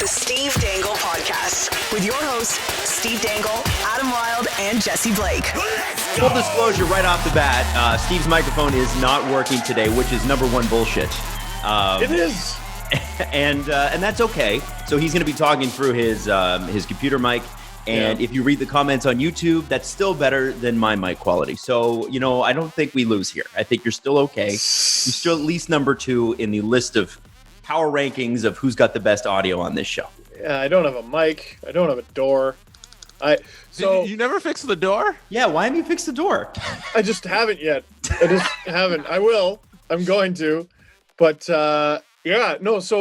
The Steve Dangle Podcast with your hosts, Steve Dangle, Adam Wilde, and Jesse Blake. Full disclosure right off the bat, Steve's microphone is not working today, which is number one bullshit. It is. And that's okay. So he's going to be talking through his computer mic. And if you read the comments on YouTube, that's still better than my mic quality. So, I don't think we lose here. I think you're still okay. You're still at least number 2 in the list of power rankings of who's got the best audio on this show. Yeah, I don't have a mic. I don't have a door. You never fixed the door? Yeah, why haven't you fixed the door? I just haven't yet. I just haven't. I will. I'm going to. But so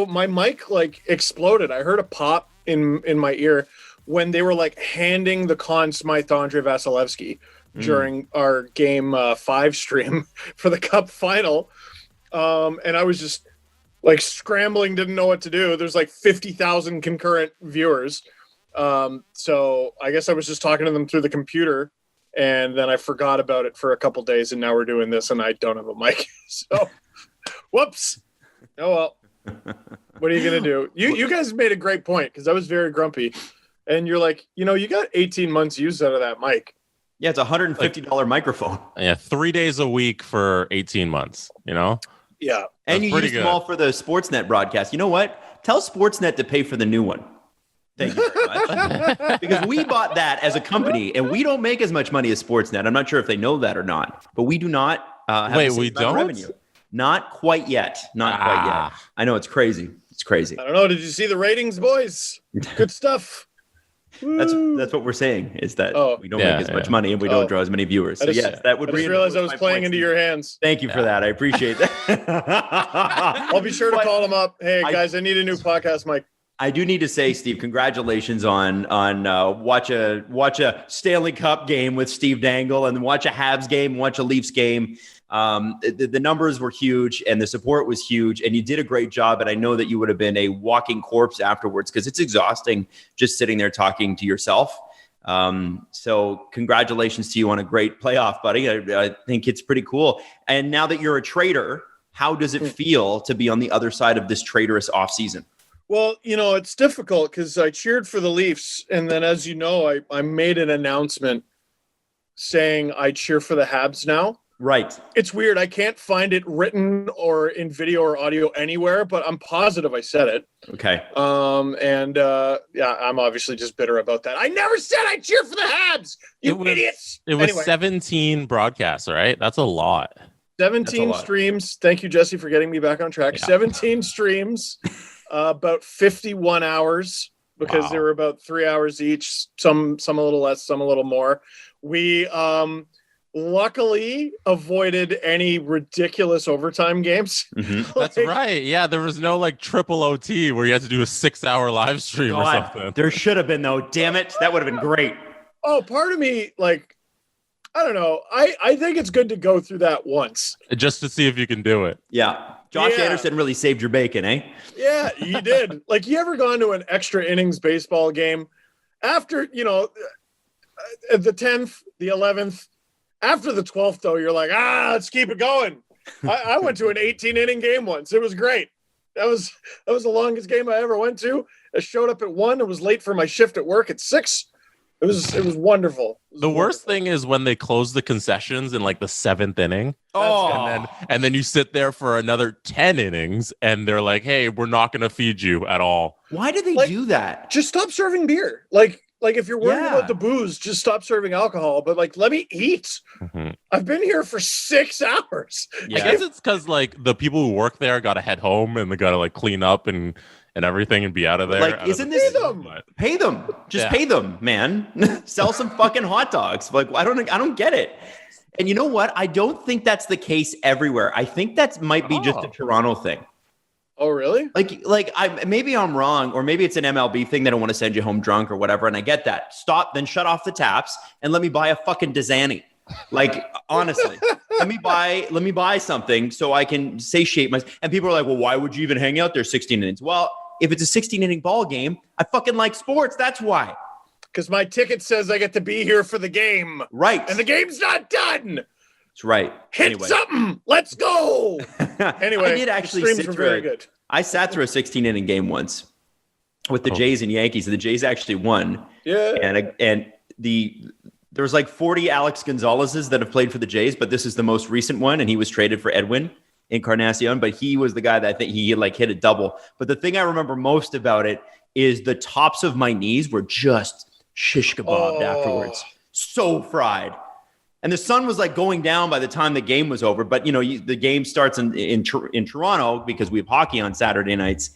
my mic exploded. I heard a pop in my ear when they were handing the Conn Smythe to Andrei Vasilevsky during our game 5 stream for the Cup final. And I was just scrambling, didn't know what to do. There's 50,000 concurrent viewers. So I guess I was just talking to them through the computer, and then I forgot about it for a couple days, and now we're doing this and I don't have a mic. So whoops. Oh well. What are you going to do? You guys made a great point, because I was very grumpy. And you're like, you got 18 months use out of that mic. Yeah, it's a $150 microphone. Yeah, 3 days a week for 18 months, Yeah. And you used them all for the Sportsnet broadcast. You know what? Tell Sportsnet to pay for the new one. Thank you very much. Because we bought that as a company, and we don't make as much money as Sportsnet. I'm not sure if they know that or not, but we do not have the same amount of revenue. Not quite yet. Not quite yet. I know, it's crazy. It's crazy. I don't know. Did you see the ratings, boys? Good stuff. That's what we're saying, is that we don't make as much money and we don't draw as many viewers. So that would I just realized I was playing into your hands. Thank you for that. I appreciate that. I'll be sure to call them up. Hey guys, I need a new podcast mic. I do need to say, Steve, congratulations on watch a Stanley Cup game with Steve Dangle, and watch a Habs game, watch a Leafs game. The numbers were huge and the support was huge, and you did a great job. And I know that you would have been a walking corpse afterwards, because it's exhausting just sitting there talking to yourself. So congratulations to you on a great playoff, buddy. I think it's pretty cool. And now that you're a Traitor, how does it feel to be on the other side of this traitorous offseason? Well, it's difficult because I cheered for the Leafs. And then, as you know, I made an announcement saying I cheer for the Habs now. Right. It's weird. I can't find it written or in video or audio anywhere, but I'm positive I said it. Okay. I'm obviously just bitter about that. I never said I cheer for the Habs, idiots. It was 17 broadcasts, right? That's a lot. 17 streams. Thank you, Jesse, for getting me back on track. Yeah. 17 streams, about 51 hours, because they were about 3 hours each, some a little less, some a little more. We luckily avoided any ridiculous overtime games. Mm-hmm. That's right. Yeah, there was no triple OT where you had to do a 6-hour live stream or something. There should have been, though. Damn it. That would have been great. Oh, part of me, I don't know. I think it's good to go through that once. Just to see if you can do it. Yeah. Josh Anderson really saved your bacon, eh? Yeah, he did. You ever gone to an extra innings baseball game after, the 10th, the 11th, after the 12th, though, you're like, let's keep it going. I went to an 18-inning game once. It was great. That was the longest game I ever went to. I showed up at 1. It was late for my shift at work at 6. It was wonderful. The worst thing is when they close the concessions in the 7th inning. And then you sit there for another 10 innings, and they're like, hey, we're not going to feed you at all. Why do they do that? Just stop serving beer. If you're worried about the booze, just stop serving alcohol. But let me eat. Mm-hmm. I've been here for 6 hours. Yeah. I guess it's because the people who work there got to head home and they got to clean up and everything and be out of there. Pay them. Just pay them, man. Sell some fucking hot dogs. I don't get it. And you know what? I don't think that's the case everywhere. I think that might be just a Toronto thing. Oh, really? Maybe I'm wrong, or maybe it's an MLB thing. They don't want to send you home drunk or whatever. And I get that. Stop, then shut off the taps and let me buy a fucking Dasani. Honestly, let me buy something so I can satiate myself. And people are like, well, why would you even hang out there 16 innings? Well, if it's a 16-inning ball game, I fucking like sports. That's why. Because my ticket says I get to be here for the game. Right. And the game's not done. That's right. Hit something. Let's go. Anyway, I did actually streams were very good. I sat through a 16-inning game once. with the Jays and Yankees. The Jays actually won. Yeah. And there's like 40 Alex Gonzalez's that have played for the Jays, but this is the most recent one, and he was traded for Edwin Encarnacion, but he was the guy that I think he like hit a double. But the thing I remember most about it is the tops of my knees were just shish kebabbed afterwards. So fried. And the sun was like going down by the time the game was over. But, the game starts in Toronto because we have hockey on Saturday nights.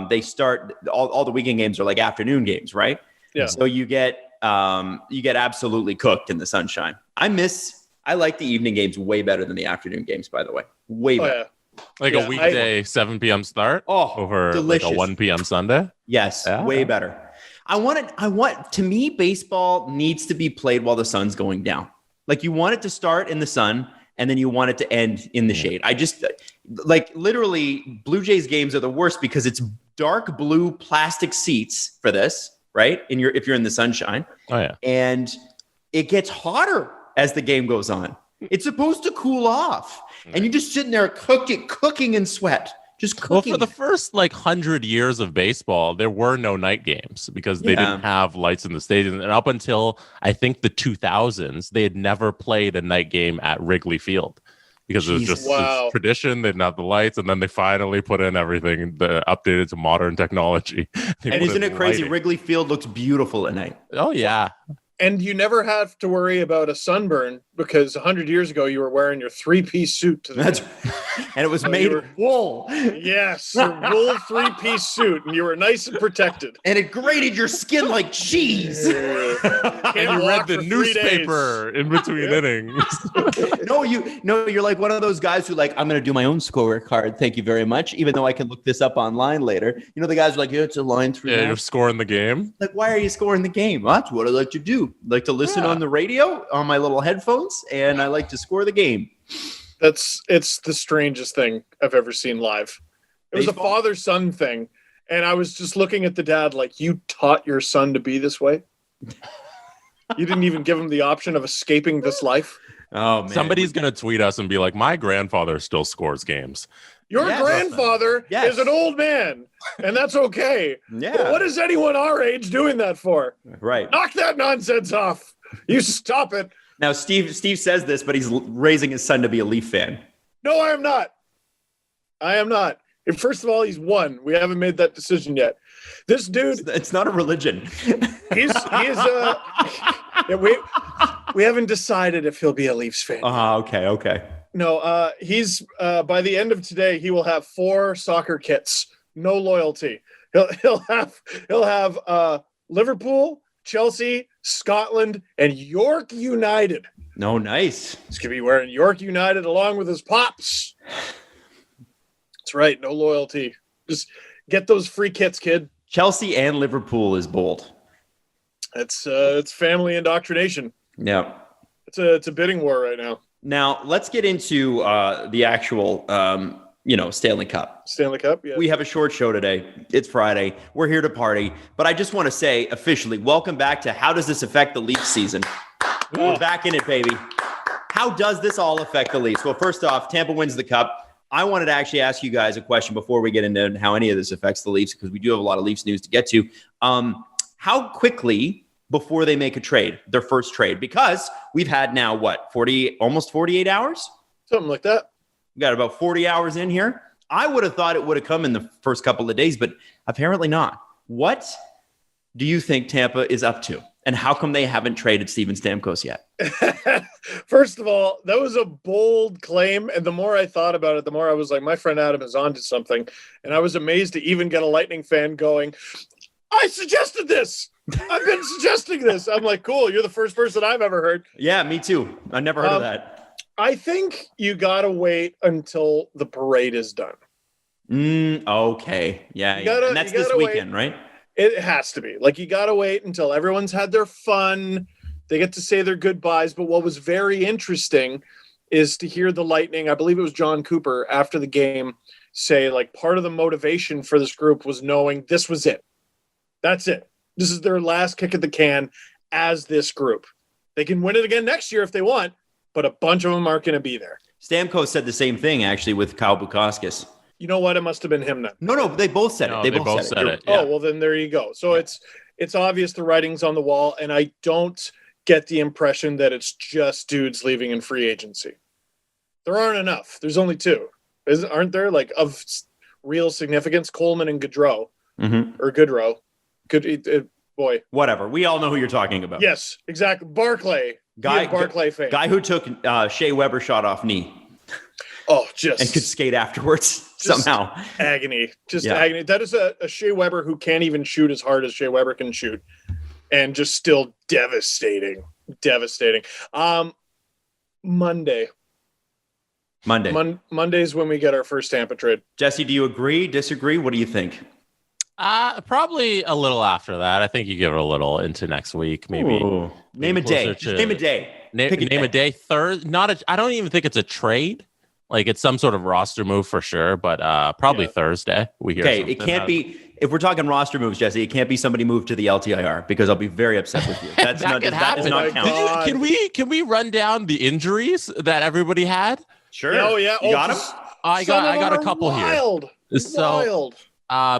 They start all the weekend games are like afternoon games, right? Yeah. So you get absolutely cooked in the sunshine. I like the evening games way better than the afternoon games, by the way. Way better. Yeah. Like a weekday 7 p.m. start over delicious. like a 1 p.m. Sunday? Yes, way better. To me, baseball needs to be played while the sun's going down. Like you want it to start in the sun and then you want it to end in the shade. I just like literally Blue Jays games are the worst because it's dark blue plastic seats for this, right? If you're in the sunshine. Oh yeah. And it gets hotter as the game goes on. It's supposed to cool off. And you're just sitting there cooking in sweat. Just cooking. Well, for the first 100 years of baseball, there were no night games because they didn't have lights in the stadium. And up until, I think, the 2000s, they had never played a night game at Wrigley Field because it was just this tradition. They didn't have the lights. And then they finally put in everything updated to modern technology. And isn't it crazy? Lighting. Wrigley Field looks beautiful at night. Oh, yeah. And you never have to worry about a sunburn because 100 years ago you were wearing your 3-piece suit to the and it was made of wool. Yes, your wool 3-piece suit, and you were nice and protected. And it grated your skin like cheese. And you read the newspaper in between innings. You're like one of those guys who I'm going to do my own scorecard. Thank you very much. Even though I can look this up online later. The guys are like, it's a line through. Yeah, you're scoring the game. Like, why are you scoring the game? Well, that's what I like to do. Like to listen on the radio on my little headphones, and I like to score the game. It's the strangest thing I've ever seen live. It was a father-son thing, and I was just looking at the dad like, you taught your son to be this way? You didn't even give him the option of escaping this life? Oh, man. Somebody's going to tweet us and be like, my grandfather still scores games. Your grandfather is an old man, and that's okay. Yeah. But what is anyone our age doing that for? Right. Knock that nonsense off. You stop it. Now, Steve says this, but he's raising his son to be a Leaf fan. No, I am not. And first of all, he's one. We haven't made that decision yet. This dude. It's not a religion. We haven't decided if he'll be a Leafs fan. Okay. No, he's by the end of today, he will have 4 soccer kits. No loyalty. He'll have Liverpool, Chelsea, Scotland, and York United. No, nice. He's gonna be wearing York United along with his pops. That's right. No loyalty. Just get those free kits, kid. Chelsea and Liverpool is bold. It's family indoctrination. Yeah. It's a bidding war right now. Now, let's get into the actual, Stanley Cup. Stanley Cup, yeah. We have a short show today. It's Friday. We're here to party. But I just want to say officially, welcome back to How Does This Affect the Leafs season? We're back in it, baby. How does this all affect the Leafs? Well, first off, Tampa wins the Cup. I wanted to actually ask you guys a question before we get into how any of this affects the Leafs, because we do have a lot of Leafs news to get to. How quickly before they make a trade, their first trade? Because we've had now, almost 48 hours? Something like that. We got about 40 hours in here. I would have thought it would have come in the first couple of days, but apparently not. What do you think Tampa is up to? And how come they haven't traded Steven Stamkos yet? First of all, that was a bold claim. And the more I thought about it, the more I was like, my friend Adam is onto something. And I was amazed to even get a Lightning fan going, I suggested this. I've been suggesting this. I'm like, cool. You're the first person I've ever heard. Yeah, me too. I never heard of that. I think you got to wait until the parade is done. Okay. Yeah. And that's this weekend, right? It has to be. You got to wait until everyone's had their fun. They get to say their goodbyes. But what was very interesting is to hear the Lightning, I believe it was John Cooper, after the game, say, part of the motivation for this group was knowing this was it. That's it. This is their last kick at the can as this group. They can win it again next year if they want, but a bunch of them aren't going to be there. Stamkos said the same thing, actually, with Kyle Bukauskas. You know what? It must have been him then. No, they both said it. They both said it. Yeah. Oh, well, then there you go. So it's obvious the writing's on the wall, and I don't get the impression that it's just dudes leaving in free agency. There aren't enough. There's only two. Aren't there? Like, of real significance, Coleman and Gaudreau. Mm-hmm. Or Goodrow. Boy. Whatever. We all know who you're talking about. Yes, exactly. Barclay. Barclay fame. Guy who took Shea Weber shot off knee. Oh, and could skate afterwards somehow. Agony. Agony. That is a Shea Weber who can't even shoot as hard as Shea Weber can shoot. And just still devastating. Monday's when we get our first Tampa trade. Jesse, do you agree, disagree? What do you think? Probably a little after that. I think you give it a little into next week, maybe. Ooh. Name a day. Name a day. Name a day. I don't even think it's a trade. Like, it's some sort of roster move for sure, but probably Thursday. We hear. Okay, it can't be. If we're talking roster moves, Jesse, it can't be somebody moved to the LTIR because I'll be very upset with you. That does not count. Can we run down the injuries that everybody had? Sure. Oh yeah. You got them? I got a couple wild. Here. So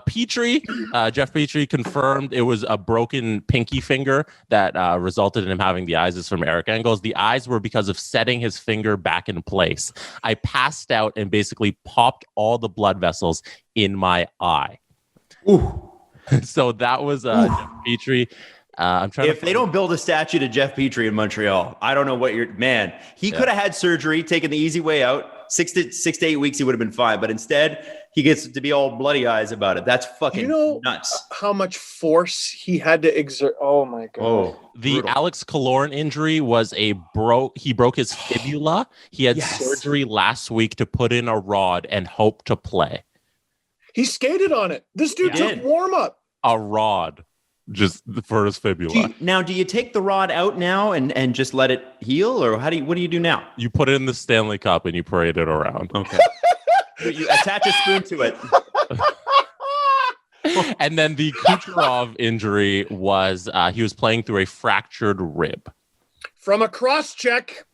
Petrie, Jeff Petrie confirmed it was a broken pinky finger that resulted in him having the eyes from Eric Engels. The eyes were because of setting his finger back in place. I passed out and basically popped all the blood vessels in my eye. Ooh. So that was Jeff Petrie. I'm trying. If they don't build a statue to Jeff Petrie in Montreal, I don't know what he could have had surgery, taken the easy way out. 6 to 8 weeks, he would have been fine. But instead, he gets to be all bloody eyes about it. That's fucking nuts. How much force he had to exert? Oh my god! Oh, the brutal. Alex Killorn injury was he broke his fibula. He had surgery last week to put in a rod and hope to play. He skated on it. This dude took warm up. A rod. Just for his fibula. Do you take the rod out now and just let it heal, or what do you do now? You put it in the Stanley Cup and you parade it around. Okay. You attach a spoon to it. And then the Kucherov injury was he was playing through a fractured rib. From a cross check.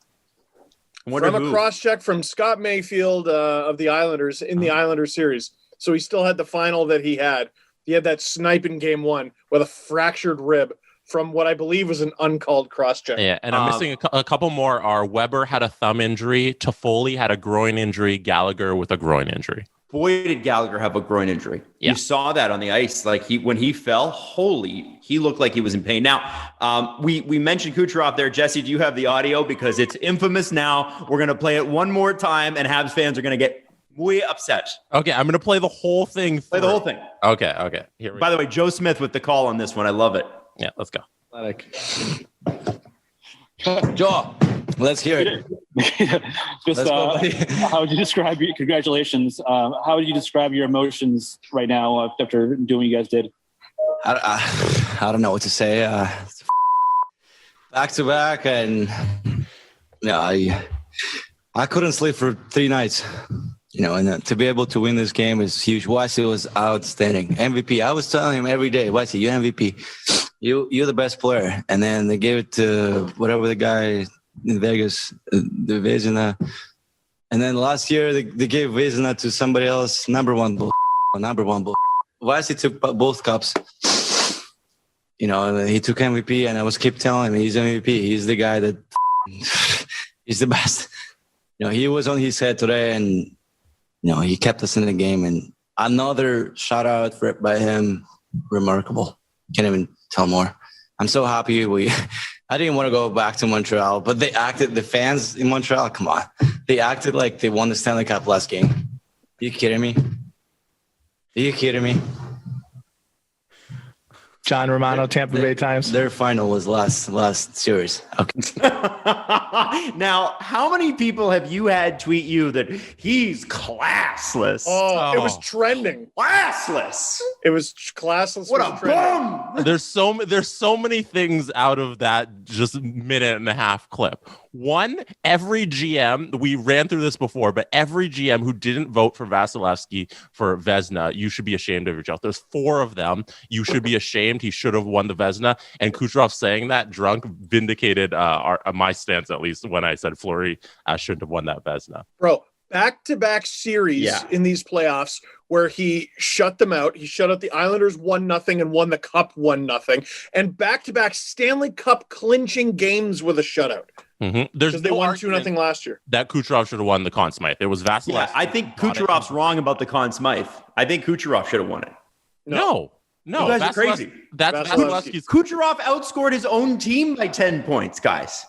Cross check from Scott Mayfield of the Islanders in the Islanders series. So he still had the final that he had. He had that snipe in game one with a fractured rib from what I believe was an uncalled cross-check. Yeah, and I'm missing a couple more. Weber had a thumb injury. Toffoli had a groin injury. Gallagher with a groin injury. Boy, did Gallagher have a groin injury. Yeah. You saw that on the ice. Like, when he fell, he looked like he was in pain. Now, we mentioned Kucherov there. Jesse, do you have the audio? Because it's infamous now. We're going to play it one more time, and Habs fans are going to get way upset. Okay, I'm going to play the whole thing. Play the whole thing. Okay. By the way, Joe Smith with the call on this one. I love it. Yeah, let's go. Joe, let's hear it. Just how would you describe congratulations? How would you describe your emotions right now after doing what you guys did? I don't know what to say. Back to back, and I couldn't sleep for 3 nights. And to be able to win this game is huge. Wesley was outstanding. MVP. I was telling him every day, Wesley, you're MVP. You're the best player. And then they gave it to whatever the guy in Vegas, the Vezina. And then last year they gave Vezina to somebody else. Number one bull. Wesley took both cups. He took MVP, and I was keep telling him he's MVP. He's the guy that he's the best. He was on his head today, and he kept us in the game. And another shout out by him, remarkable. Can't even tell more. I'm so happy I didn't want to go back to Montreal, but the fans in Montreal, come on. They acted like they won the Stanley Cup last game. Are you kidding me? John Romano, Tampa Bay Times. Their final was last series. Okay. Now, how many people have you had tweet you that he's classless? Oh, it was trending. Classless. It was classless. What a bum. There's so many things out of that just minute and a half clip. One, every GM, we ran through this before, but every GM who didn't vote for Vasilevsky for Vezina, you should be ashamed of yourself. There's 4 of them. You should be ashamed. He should have won the Vezina. And Kucherov saying that drunk vindicated my stance, at least when I said Fleury shouldn't have won that Vezina. Bro, back-to-back series in these playoffs where he shut them out. He shut out the Islanders 1-0 and won the Cup 1-0, and back-to-back Stanley Cup clinching games with a shutout. Mm-hmm. Because they won 2-0 last year. That Kucherov should have won the Conn Smythe. It was Vasilevsky. Yeah, I think Kucherov's wrong about the Conn Smythe. I think Kucherov should have won it. No. You guys are crazy. That's Vasilevsky's. Kucherov outscored his own team by 10 points, guys.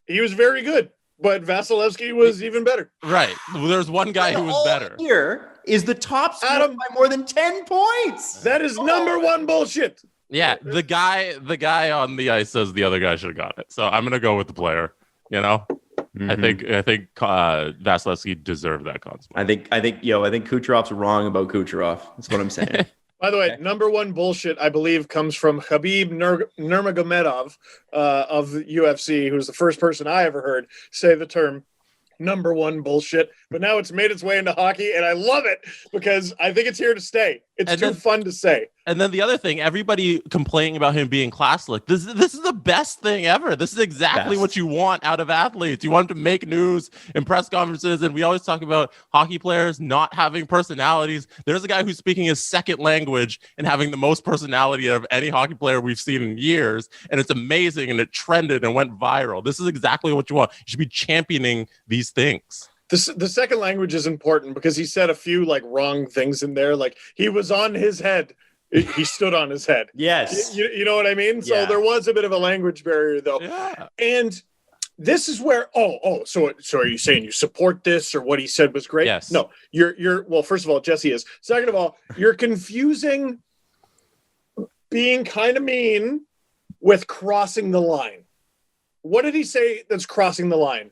He was very good, but Vasilevsky was even better. Right. There's one guy who was better. Here is the top scorer by more than 10 points. That is number one bullshit. Yeah, the guy on the ice says the other guy should have got it. So I'm gonna go with the player. You know, I think Vasilevsky deserved that Conn Smythe. I think Kucherov's wrong about Kucherov. That's what I'm saying. By the way, number one bullshit, I believe, comes from Khabib Nurmagomedov of the UFC, who's the first person I ever heard say the term number one bullshit. But now it's made its way into hockey, and I love it because I think it's here to stay. It's too fun to say. And then the other thing, everybody complaining about him being classless. This is the best thing ever. This is exactly what you want out of athletes. You want them to make news in press conferences. And we always talk about hockey players not having personalities. There's a guy who's speaking his second language and having the most personality of any hockey player we've seen in years. And it's amazing. And it trended and went viral. This is exactly what you want. You should be championing these things. The second language is important because he said a few wrong things in there. Like he was on his head. He stood on his head. Yes. You know what I mean? So there was a bit of a language barrier, though. Yeah. And this is where, so are you saying you support this or what he said was great? Yes. No, well, first of all, Jesse is. Second of all, you're confusing being kind of mean with crossing the line. What did he say that's crossing the line?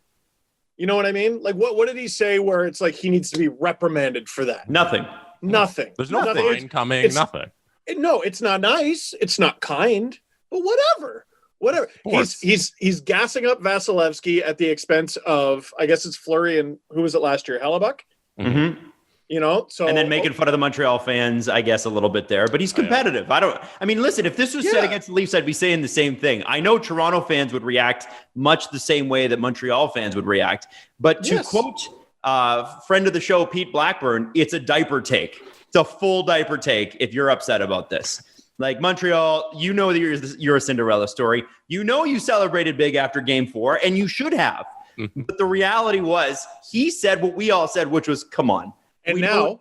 You know what I mean? Like, what did he say where it's like he needs to be reprimanded for that? Nothing. There's no fine coming. Nothing. No, it's not nice. It's not kind. But whatever. He's gassing up Vasilevsky at the expense of, I guess it's Fleury and who was it last year? Hellebuck? Mm-hmm. You know, so and then making fun of the Montreal fans, I guess, a little bit there. But he's competitive. Listen, if this was said against the Leafs, I'd be saying the same thing. I know Toronto fans would react much the same way that Montreal fans would react. But to quote friend of the show, Pete Blackburn, it's a diaper take. It's a full diaper take if you're upset about this. Like Montreal, you know that you're a Cinderella story. You know you celebrated big after Game 4, and you should have. But the reality was he said what we all said, which was, come on. And now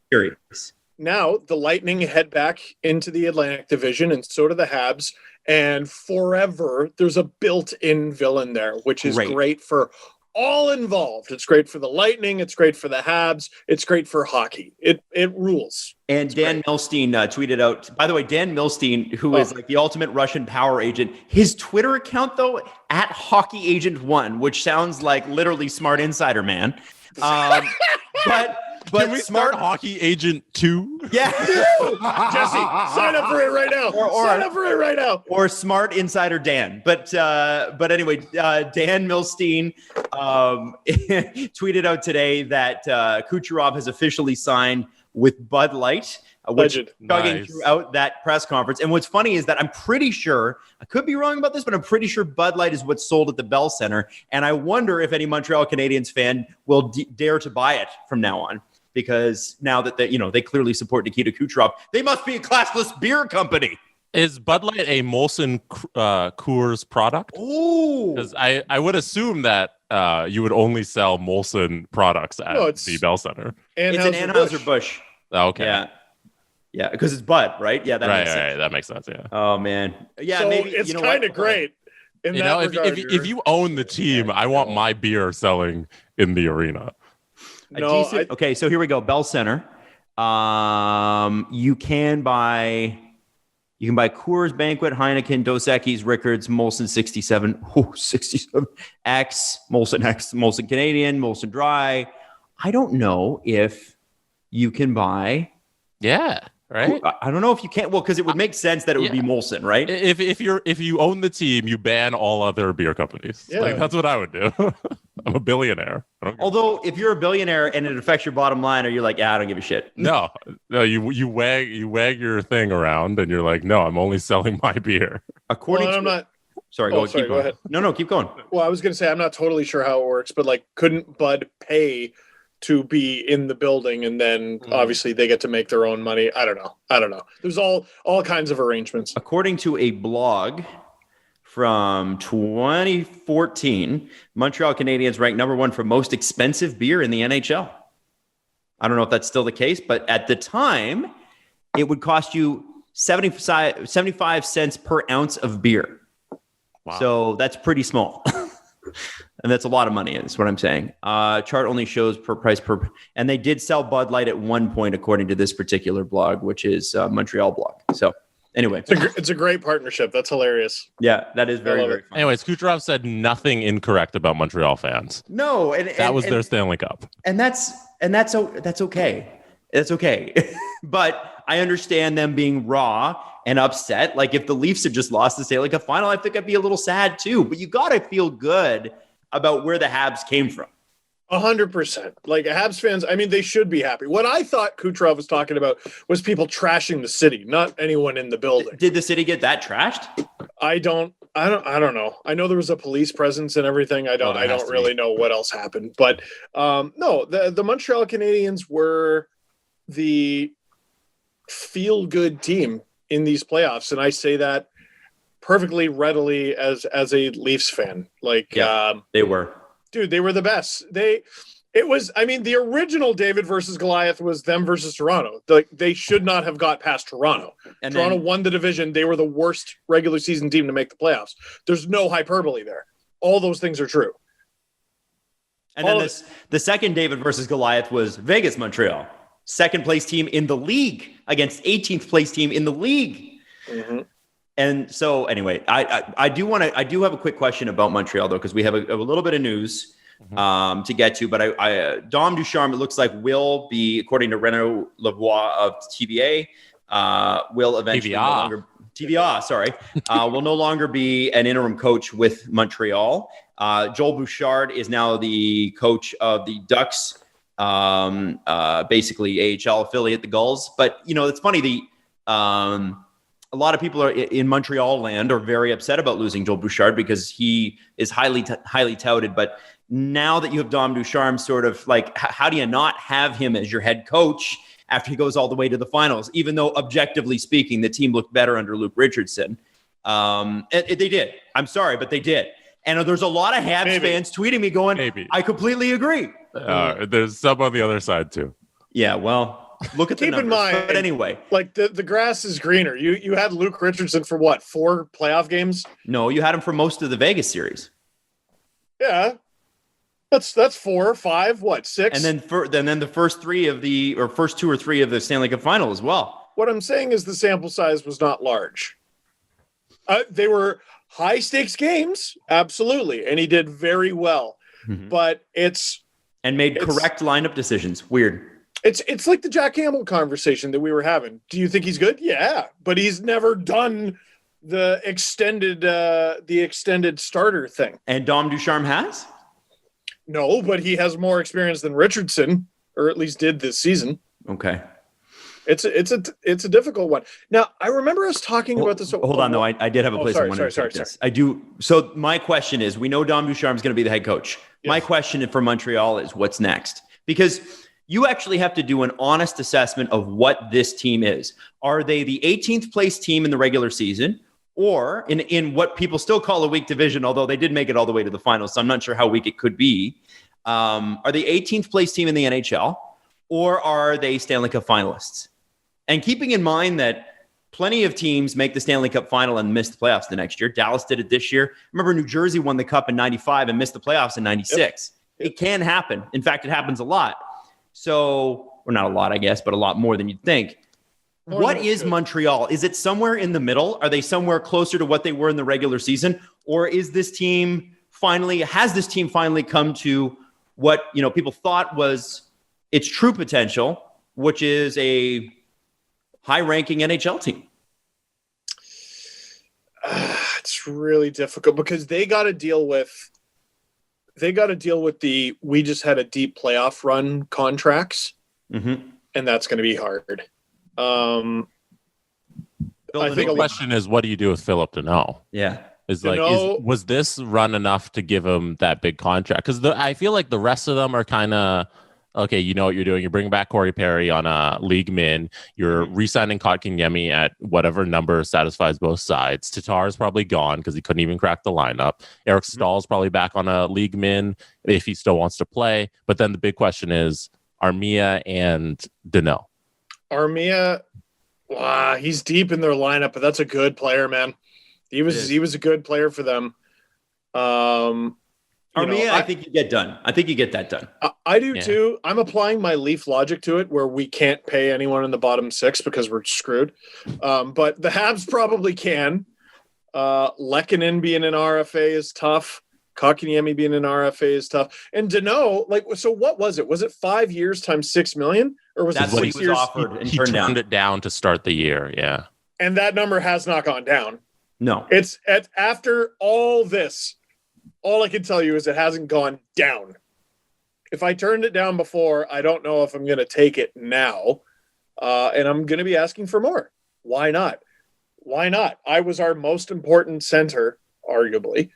the Lightning head back into the Atlantic Division, and so do the Habs. And forever, there's a built-in villain there, which is great for all involved. It's great for the Lightning. It's great for the Habs. It's great for hockey. It rules. And it's Dan Milstein tweeted out, by the way, Dan Milstein, who is like the ultimate Russian power agent, his Twitter account, though, @HockeyAgent1, which sounds like literally Smart Insider Man. But can we start Hockey Agent 2? Yeah. Jesse, sign up for it right now. Sign up for it right now. Or Smart Insider Dan. But anyway, Dan Milstein tweeted out today that Kucherov has officially signed with Bud Light, which chugging throughout that press conference. And what's funny is that I'm pretty sure, I could be wrong about this, but I'm pretty sure Bud Light is what's sold at the Bell Center. And I wonder if any Montreal Canadiens fan will dare to buy it from now on. Because now that they clearly support Nikita Kucherov, they must be a classless beer company. Is Bud Light a Molson Coors product? Ooh. Because I would assume that you would only sell Molson products at the Bell Center. It's an Anheuser-Busch. Okay. Yeah, because it's Bud, right? Yeah, that makes sense. Right, that makes sense, yeah. Oh, man. Yeah, so maybe it's kind of great. If you own the team, I want my beer selling in the arena. Okay, so here we go. Bell Center. You can buy Coors Banquet, Heineken, Dos Equis, Rickards, Molson 67. 67. Molson Canadian, Molson Dry. I don't know if you can buy. Yeah. Right. I don't know if you can. Well, because it would make sense that it would be Molson, right? If you own the team, you ban all other beer companies. Yeah. Like, that's what I would do. I'm a billionaire. Although, if you're a billionaire and it affects your bottom line, or you're like, I don't give a shit. No, you wag your thing around, and you're like, no, I'm only selling my beer. According to, I'm not. Sorry, go ahead. No, keep going. Well, I was going to say I'm not totally sure how it works, but couldn't Bud pay to be in the building, and then obviously they get to make their own money. I don't know. There's all kinds of arrangements. According to a blog from 2014, Montreal Canadiens ranked number 1 for most expensive beer in the NHL. I don't know if that's still the case, but at the time, it would cost you 75 cents per ounce of beer. Wow. So that's pretty small. And that's a lot of money, is what I'm saying. Chart only shows per price per, and they did sell Bud Light at one point, according to this particular blog, which is Montreal blog. So anyway, it's a great partnership. That's hilarious. Yeah, that is very, very fun. Anyways, Kucherov said nothing incorrect about Montreal fans. No, that was their Stanley Cup, and that's okay. That's okay. But I understand them being raw and upset. Like if the Leafs had just lost the Stanley Cup final, I think I'd be a little sad too. But you got to feel good about where the Habs came from. 100%. Like Habs fans, I mean, they should be happy. What I thought Kucherov was talking about was people trashing the city, not anyone in the building. Did the city get that trashed? I don't know. I know there was a police presence and everything. I don't really know what else happened. But no, the Montreal Canadiens were the feel-good team in these playoffs, and I say that perfectly readily as a Leafs fan. Like, they were, dude, they were the best. The original David versus Goliath was them versus Toronto. Like, they should not have got past Toronto. And Toronto won the division. They were the worst regular season team to make the playoffs. There's no hyperbole there. All those things are true. And then the second David versus Goliath was Vegas Montreal, second place team in the league against 18th place team in the league. Mm-hmm. And so anyway, I do have a quick question about Montreal though, because we have a little bit of news to get to, but Dom Ducharme, it looks like will be, according to Renaud Lavoie of TVA, will eventually will no longer be an interim coach with Montreal. Joel Bouchard is now the coach of the Ducks, basically AHL affiliate, the Gulls. But it's funny, a lot of people in Montreal land are very upset about losing Joel Bouchard because he is highly touted. But now that you have Dom Ducharme, sort of like, how do you not have him as your head coach after he goes all the way to the finals? Even though objectively speaking, the team looked better under Luke Richardson. They did. I'm sorry, but they did. And there's a lot of Habs fans tweeting me going, I completely agree. There's some on the other side too. Yeah, well, look at the numbers. Keep in mind, but anyway, like the grass is greener. You had Luke Richardson for what, 4 playoff games? No, you had him for most of the Vegas series. Yeah, that's 4, 5, 6, and then the first 2 or 3 of the Stanley Cup final as well. What I'm saying is the sample size was not large. They were high stakes games, absolutely, and he did very well. Mm-hmm. But made correct lineup decisions. Weird. It's like the Jack Campbell conversation that we were having. Do you think he's good? Yeah, but he's never done the extended starter thing. And Dom Ducharme has? No, but he has more experience than Richardson, or at least did this season. Okay. It's a difficult one. Now, I remember us talking about this. Hold on, though. I did have a place I wanted to take this. I do. So my question is, we know Dom Ducharme is going to be the head coach. Yes. My question for Montreal is, what's next? Because you actually have to do an honest assessment of what this team is. Are they the 18th place team in the regular season, or in what people still call a weak division, although they did make it all the way to the finals, so I'm not sure how weak it could be. Are they 18th place team in the NHL, or are they Stanley Cup finalists? And keeping in mind that plenty of teams make the Stanley Cup final and miss the playoffs the next year. Dallas did it this year. Remember, New Jersey won the Cup in 95 and missed the playoffs in 96. Yep. It can happen. In fact, it happens a lot. So, or not a lot, I guess, but a lot more than you'd think. What is Montreal? Is it somewhere in the middle? Are they somewhere closer to what they were in the regular season? Or has this team finally come to what, people thought was its true potential, which is a high-ranking NHL team? It's really difficult because they got to deal with the we just had a deep playoff run contracts, and that's going to be hard. I think the question is, what do you do with Philip Deneau? Yeah. Was this run enough to give him that big contract? Because I feel like the rest of them are kind of okay, you know what you're doing. You're bringing back Corey Perry on a league min. You're re-signing Kotkaniemi at whatever number satisfies both sides. Tatar's probably gone because he couldn't even crack the lineup. Eric Stahl's probably back on a league min if he still wants to play. But then the big question is Armia and Danault. Armia, wow, he's deep in their lineup, but that's a good player, man. He was a good player for them. I think you get done. I think you get that done. I do too. I'm applying my Leaf logic to it where we can't pay anyone in the bottom six because we're screwed. But the Habs probably can. Lehkonen being an RFA is tough. Kotkaniemi being an RFA is tough. And Danault, so what was it? Was it 5 years times $6 million? Or was That's it what 6 he was years? offered and He turned it down to start the year, yeah. And that number has not gone down. No. It's after all this. All I can tell you is it hasn't gone down. If I turned it down before, I don't know if I'm going to take it now. And I'm going to be asking for more. Why not? Why not? I was our most important center, arguably,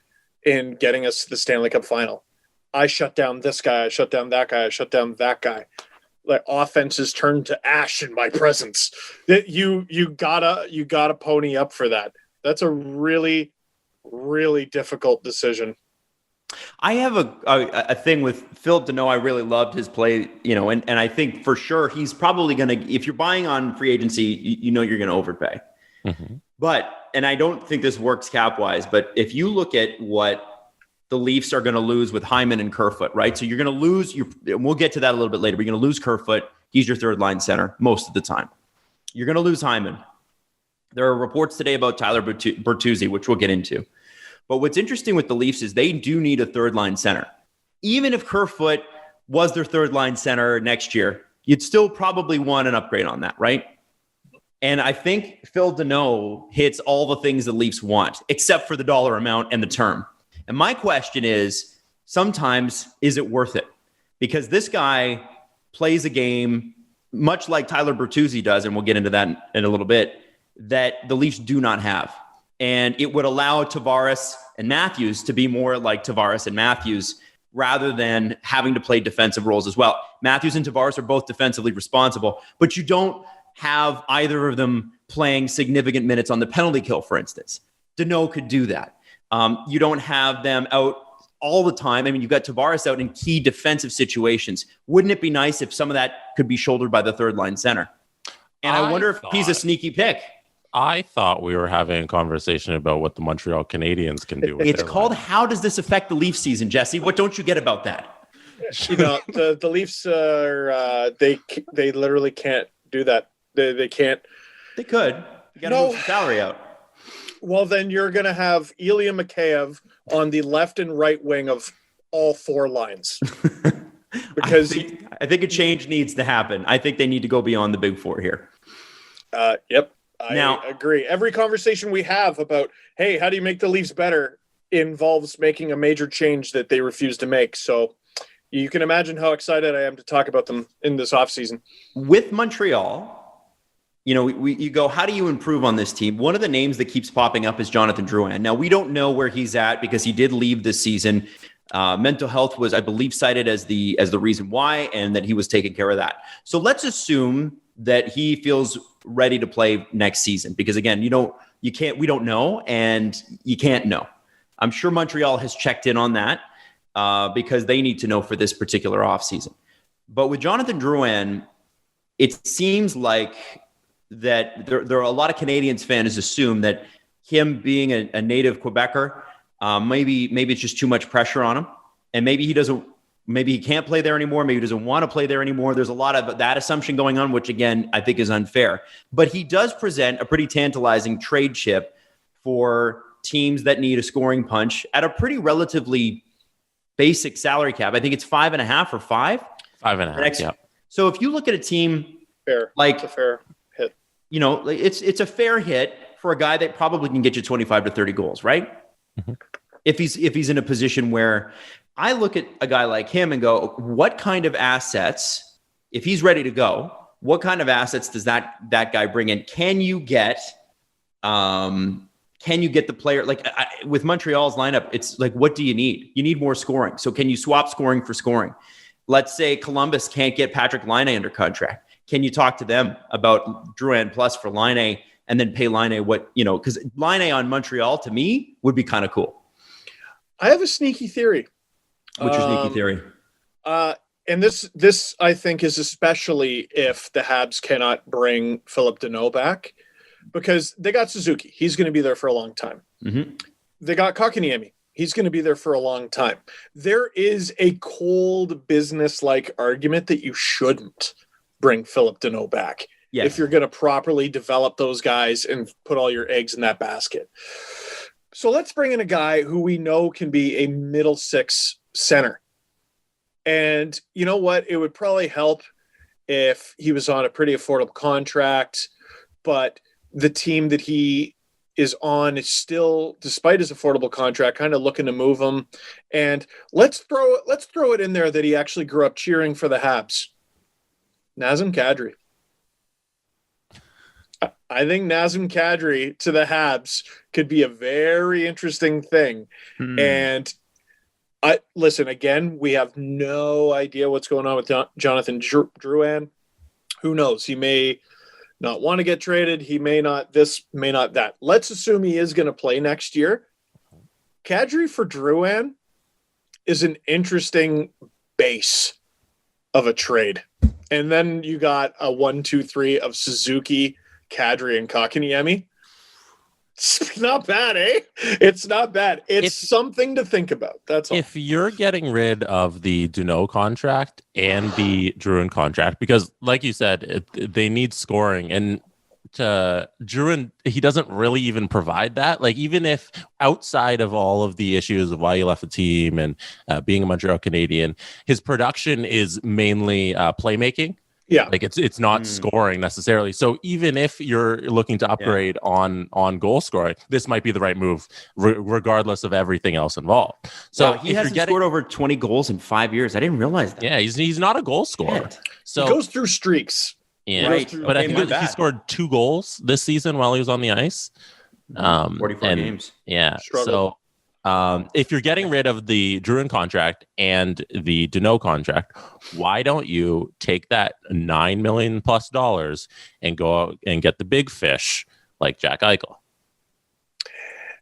in getting us to the Stanley Cup final. I shut down this guy. I shut down that guy. I shut down that guy. Like offenses turned to ash in my presence. That you gotta pony up for that. That's a really, really difficult decision. I have a thing with Philip Danault. I really loved his play, and I think for sure he's probably going to, if you're buying on free agency, you're going to overpay. Mm-hmm. But, and I don't think this works cap wise, but if you look at what the Leafs are going to lose with Hyman and Kerfoot, right? So you're going to lose, and we'll get to that a little bit later, but you're going to lose Kerfoot. He's your third line center most of the time. You're going to lose Hyman. There are reports today about Tyler Bertuzzi, which we'll get into. But what's interesting with the Leafs is they do need a third line center. Even if Kerfoot was their third line center next year, you'd still probably want an upgrade on that, right? And I think Phil Danault hits all the things the Leafs want, except for the dollar amount and the term. And my question is, sometimes, is it worth it? Because this guy plays a game, much like Tyler Bertuzzi does, and we'll get into that in a little bit, that the Leafs do not have. And it would allow Tavares and Matthews to be more like Tavares and Matthews rather than having to play defensive roles as well. Matthews and Tavares are both defensively responsible, but you don't have either of them playing significant minutes on the penalty kill, for instance. Danault could do that. You don't have them out all the time. I mean, you've got Tavares out in key defensive situations. Wouldn't it be nice if some of that could be shouldered by the third line center? And I wonder if he's a sneaky pick. I thought we were having a conversation about what the Montreal Canadiens can do. It's called How Does This Affect the Leaf Season, Jesse? What don't you get about that? The Leafs are they literally can't do that. They can't. They could. You got to move some salary out. Well, then you're going to have Ilya Mikheyev on the left and right wing of all four lines. Because I think a change needs to happen. I think they need to go beyond the big four here. Yep. I agree. Every conversation we have about, hey, how do you make the Leafs better, involves making a major change that they refuse to make. So you can imagine how excited I am to talk about them in this offseason. With Montreal, you go, how do you improve on this team? One of the names that keeps popping up is Jonathan Drouin. Now, we don't know where he's at because he did leave this season. Mental health was, I believe, cited as the reason why, and that he was taking care of that. So let's assume that he feels ready to play next season, because again, we don't know, and you can't know. I'm sure Montreal has checked in on that because they need to know for this particular offseason. But with Jonathan Drouin, it seems like that there are a lot of Canadiens fans assume that him being a native Quebecer, maybe it's just too much pressure on him, and maybe he can't play there anymore. Maybe he doesn't want to play there anymore. There's a lot of that assumption going on, which again, I think is unfair. But he does present a pretty tantalizing trade chip for teams that need a scoring punch at a pretty relatively basic salary cap. I think it's 5.5 or 5. 5.5. Yeah. So if you look at a team, it's a fair hit. It's a fair hit for a guy that probably can get you 25 to 30 goals, right? Mm-hmm. If he's in a position where I look at a guy like him and go, what kind of assets, if he's ready to go, what kind of assets does that guy bring in? Can you get the player? With Montreal's lineup, it's like, what do you need? You need more scoring. So can you swap scoring for scoring? let's say Columbus can't get Patrick Laine under contract. Can you talk to them about Drouin plus for Laine and then pay Laine what, because Laine on Montreal to me would be kind of cool. I have a sneaky theory. What's your sneaky theory? And this I think is especially if the Habs cannot bring Philip Deneau back, because they got Suzuki. He's going to be there for a long time. Mm-hmm. They got Kotkaniemi. He's going to be there for a long time. There is a cold business-like argument that you shouldn't bring Philip Deneau back if you're going to properly develop those guys and put all your eggs in that basket. So let's bring in a guy who we know can be a middle six center. And you know what? It would probably help if he was on a pretty affordable contract, but the team that he is on is still, despite his affordable contract, kind of looking to move him. And let's throw it in there that he actually grew up cheering for the Habs. Nazem Kadri. I think Nazem Kadri to the Habs could be a very interesting thing. And listen, again, we have no idea what's going on with Jonathan Drouin. Who knows? He may not want to get traded. He may not this, may not that. Let's assume he is going to play next year. Kadri for Drouin is an interesting base of a trade. And then you got a 1-2-3 of Suzuki, Kadri, and Kotkaniemi. It's not bad, eh? It's not bad. It's something to think about. That's all. If you're getting rid of the Deneau contract and the Drouin contract, because like you said, they need scoring, and to Drouin, he doesn't really even provide that. Like, even if outside of all of the issues of why he left the team and being a Montreal Canadian, his production is mainly playmaking. Yeah, like it's not scoring necessarily. So even if you're looking to upgrade on goal scoring, this might be the right move, regardless of everything else involved. So he hasn't scored over 20 goals in 5 years. I didn't realize that. Yeah, he's not a goal scorer. So he goes through streaks. Yeah, right. But I think he scored 2 goals this season while he was on the ice. 44 games. Yeah. So if you're getting rid of the Drouin contract and the Deneau contract, why don't you take that $9 million plus and go out and get the big fish like Jack Eichel?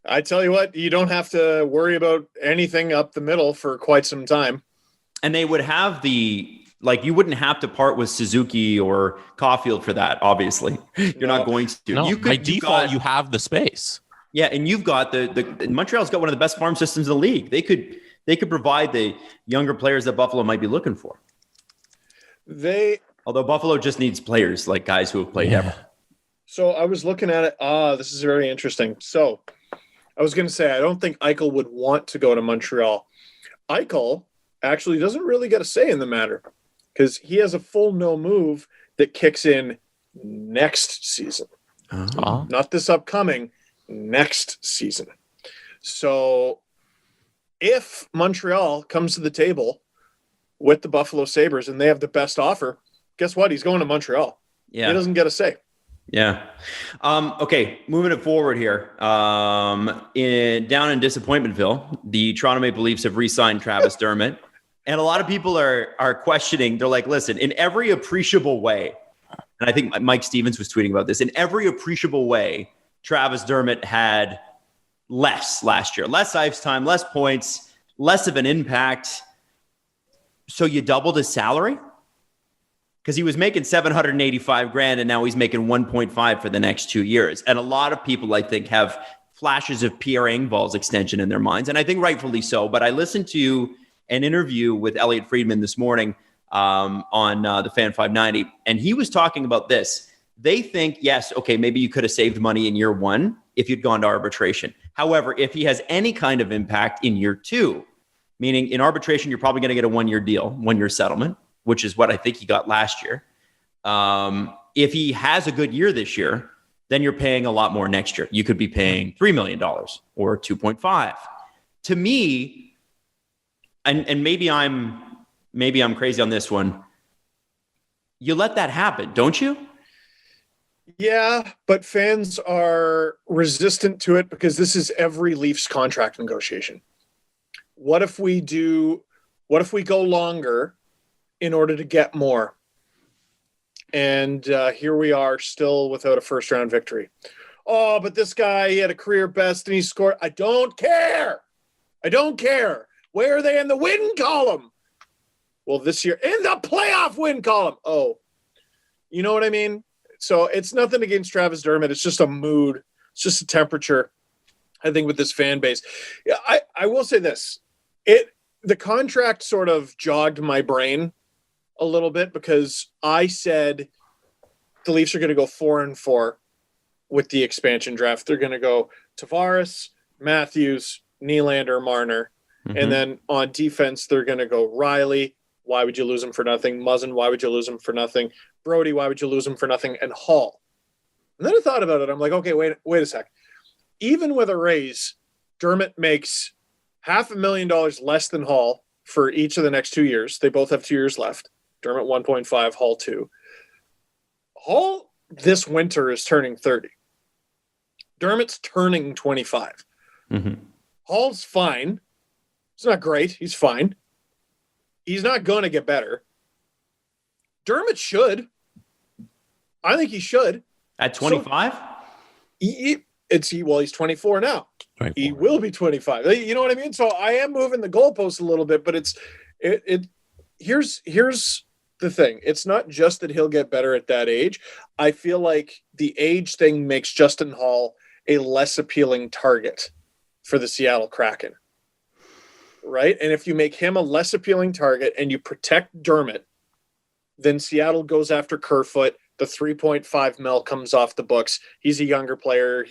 I tell you what, you don't have to worry about anything up the middle for quite some time. And they would have you wouldn't have to part with Suzuki or Caulfield for that, obviously. You're not going to. No, by default, you have the space. Yeah, and you've got the Montreal's got one of the best farm systems in the league. They could provide the younger players that Buffalo might be looking for. Although Buffalo just needs players like guys who have played ever. So I was looking at it. This is very interesting. So I was going to say, I don't think Eichel would want to go to Montreal. Eichel actually doesn't really get a say in the matter because he has a full no move that kicks in next season. Not this upcoming, next season. So if Montreal comes to the table with the Buffalo Sabres and they have the best offer, guess what? He's going to Montreal. Yeah. He doesn't get a say. Yeah. Okay. Moving it forward here. Down in Disappointmentville, the Toronto Maple Leafs have re-signed Travis Dermott. And a lot of people are questioning. They're like, listen, in every appreciable way, and I think Mike Stevens was tweeting about this, in every appreciable way, Travis Dermott had less last year, less ice time, less points, less of an impact. So you doubled his salary? Because he was making $785,000 and now he's making 1.5 for the next 2 years. And a lot of people, I think, have flashes of Pierre Engvall's extension in their minds. And I think rightfully so. But I listened to an interview with Elliot Friedman this morning on the Fan 590. And he was talking about this. They think, yes, okay, maybe you could have saved money in year one if you'd gone to arbitration. However, if he has any kind of impact in year two, meaning in arbitration, you're probably going to get a 1-year deal, 1-year settlement, which is what I think he got last year. If he has a good year this year, then you're paying a lot more next year. You could be paying $3 million or 2.5. To me, and maybe I'm crazy on this one, you let that happen, don't you? Yeah, but fans are resistant to it because this is every Leafs contract negotiation. What if we go longer in order to get more. And here we are still without a first-round victory. Oh, but this guy, he had a career best and he scored. I don't care. Where are they in the win column? Well, this year, in the playoff win column. Oh, you know what I mean? So it's nothing against Travis Dermott. It's just a mood. It's just a temperature, I think, with this fan base. Yeah, I will say this. The contract sort of jogged my brain a little bit because I said the Leafs are going to go 4-4 with the expansion draft. They're going to go Tavares, Matthews, Nylander, Marner. Mm-hmm. And then on defense, they're going to go Riley. Why would you lose him for nothing? Muzzin, why would you lose him for nothing? Brody, why would you lose him for nothing? And Hall. And then I thought about it. I'm like, okay, wait a sec. Even with a raise, Dermott makes $500,000 less than Hall for each of the next 2 years. They both have 2 years left. Dermott 1.5, Hall 2. Hall this winter is turning 30. Dermott's turning 25. Mm-hmm. Hall's fine. It's not great. He's fine. He's not going to get better. Dermott should. I think he should. At 25? He's 24 now. 24. He will be 25. You know what I mean? So I am moving the goalposts a little bit, but here's the thing. It's not just that he'll get better at that age. I feel like the age thing makes Justin Hall a less appealing target for the Seattle Kraken. Right? And if you make him a less appealing target and you protect Dermott, then Seattle goes after Kerfoot. The 3.5 mil comes off the books. He's a younger player.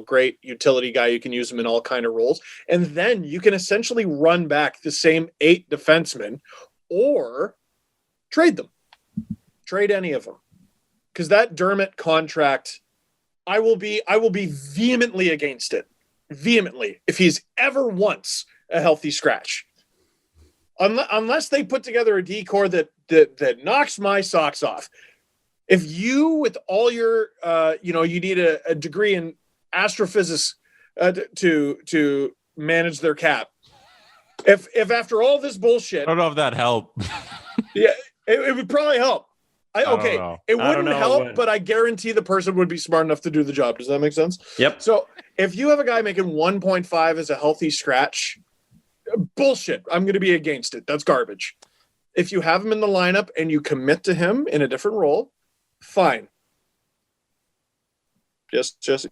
Great utility guy. You can use him in all kind of roles. And then you can essentially run back the same 8 defensemen or trade them. Trade any of them. Because that Dermott contract, I will be vehemently against it. Vehemently. If he's ever once a healthy scratch. Unless they put together a decor that knocks my socks off. If you, with all your, you need a degree in astrophysics to manage their cap. If after all this bullshit, I don't know if that helped. Yeah, it would probably help. It wouldn't help, but I guarantee the person would be smart enough to do the job. Does that make sense? Yep. So if you have a guy making 1.5 as a healthy scratch, bullshit. I'm going to be against it. That's garbage. If you have him in the lineup and you commit to him in a different role, fine. Yes, Jesse.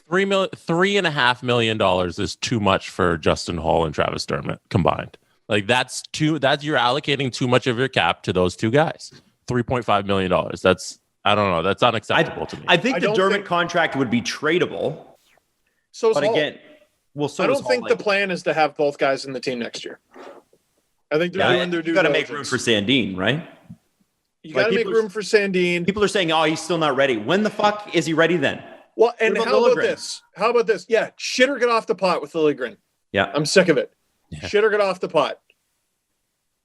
$3.5 million is too much for Justin Hall and Travis Dermott combined. Like that's you're allocating too much of your cap to those two guys. $3.5 million. I don't know. That's unacceptable to me. I think the Dermott contract would be tradable. But Hall. Again, I don't think the plan is to have both guys in the team next year. I think they're doing their due diligence. You got to make room for Sandin, right? You got to make room for Sandin. People are saying, "Oh, he's still not ready." When the fuck is he ready then? Well, and how about this? Yeah, shit or get off the pot with Liljegren. Yeah, I'm sick of it. Yeah. Shit or get off the pot.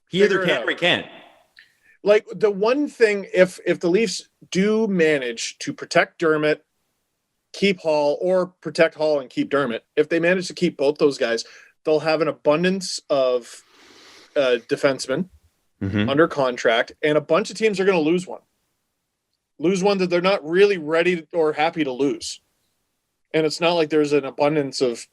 He either can or he can't. Like the one thing, if the Leafs do manage to protect Dermott, keep Hall, or protect Hall and keep Dermott, if they manage to keep both those guys, they'll have an abundance of defensemen under contract, and a bunch of teams are going to lose one that they're not really ready or happy to lose. And it's not like there's an abundance of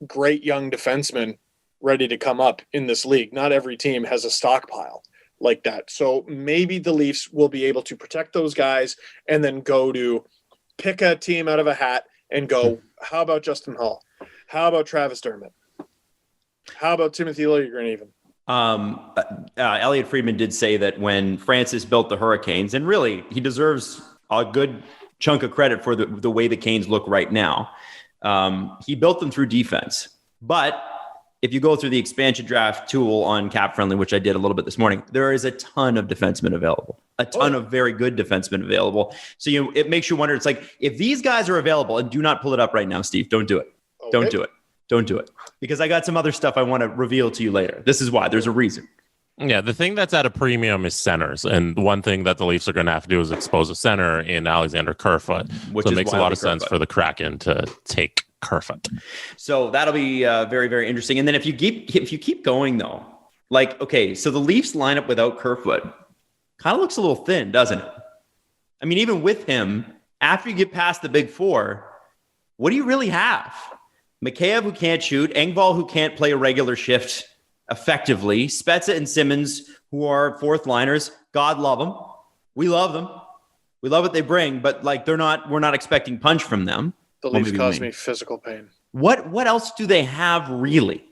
great young defensemen ready to come up in this league. Not every team has a stockpile like that. So maybe the Leafs will be able to protect those guys and then go to pick a team out of a hat and go, how about Justin Hall? How about Travis Dermott? How about Timothy Liljegren even? Elliot Friedman did say that when Francis built the Hurricanes, and really he deserves a good chunk of credit for the way the Canes look right now. He built them through defense. But if you go through the expansion draft tool on Cap Friendly, which I did a little bit this morning, there is a ton of defensemen available, a ton of very good defensemen available. So it makes you wonder. It's like, if these guys are available, and do not pull it up right now, Steve, don't do it. Okay. Don't do it. Because I got some other stuff I want to reveal to you later. This is why. There's a reason. Yeah, the thing that's at a premium is centers. And one thing that the Leafs are going to have to do is expose a center in Alexander Kerfoot. Which makes a lot of sense for the Kraken to take Kerfoot. So that'll be very, very interesting. And then if you keep going, though, like, okay, so the Leafs lineup without Kerfoot kind of looks a little thin, doesn't it? I mean, even with him, after you get past the big four, what do you really have? Mikheyev, who can't shoot, Engvall, who can't play a regular shift effectively, Spezza and Simmons, who are fourth liners. God love them. We love them. We love what they bring, but like we're not expecting punch from them. The Leafs cause me physical pain. What else do they have really?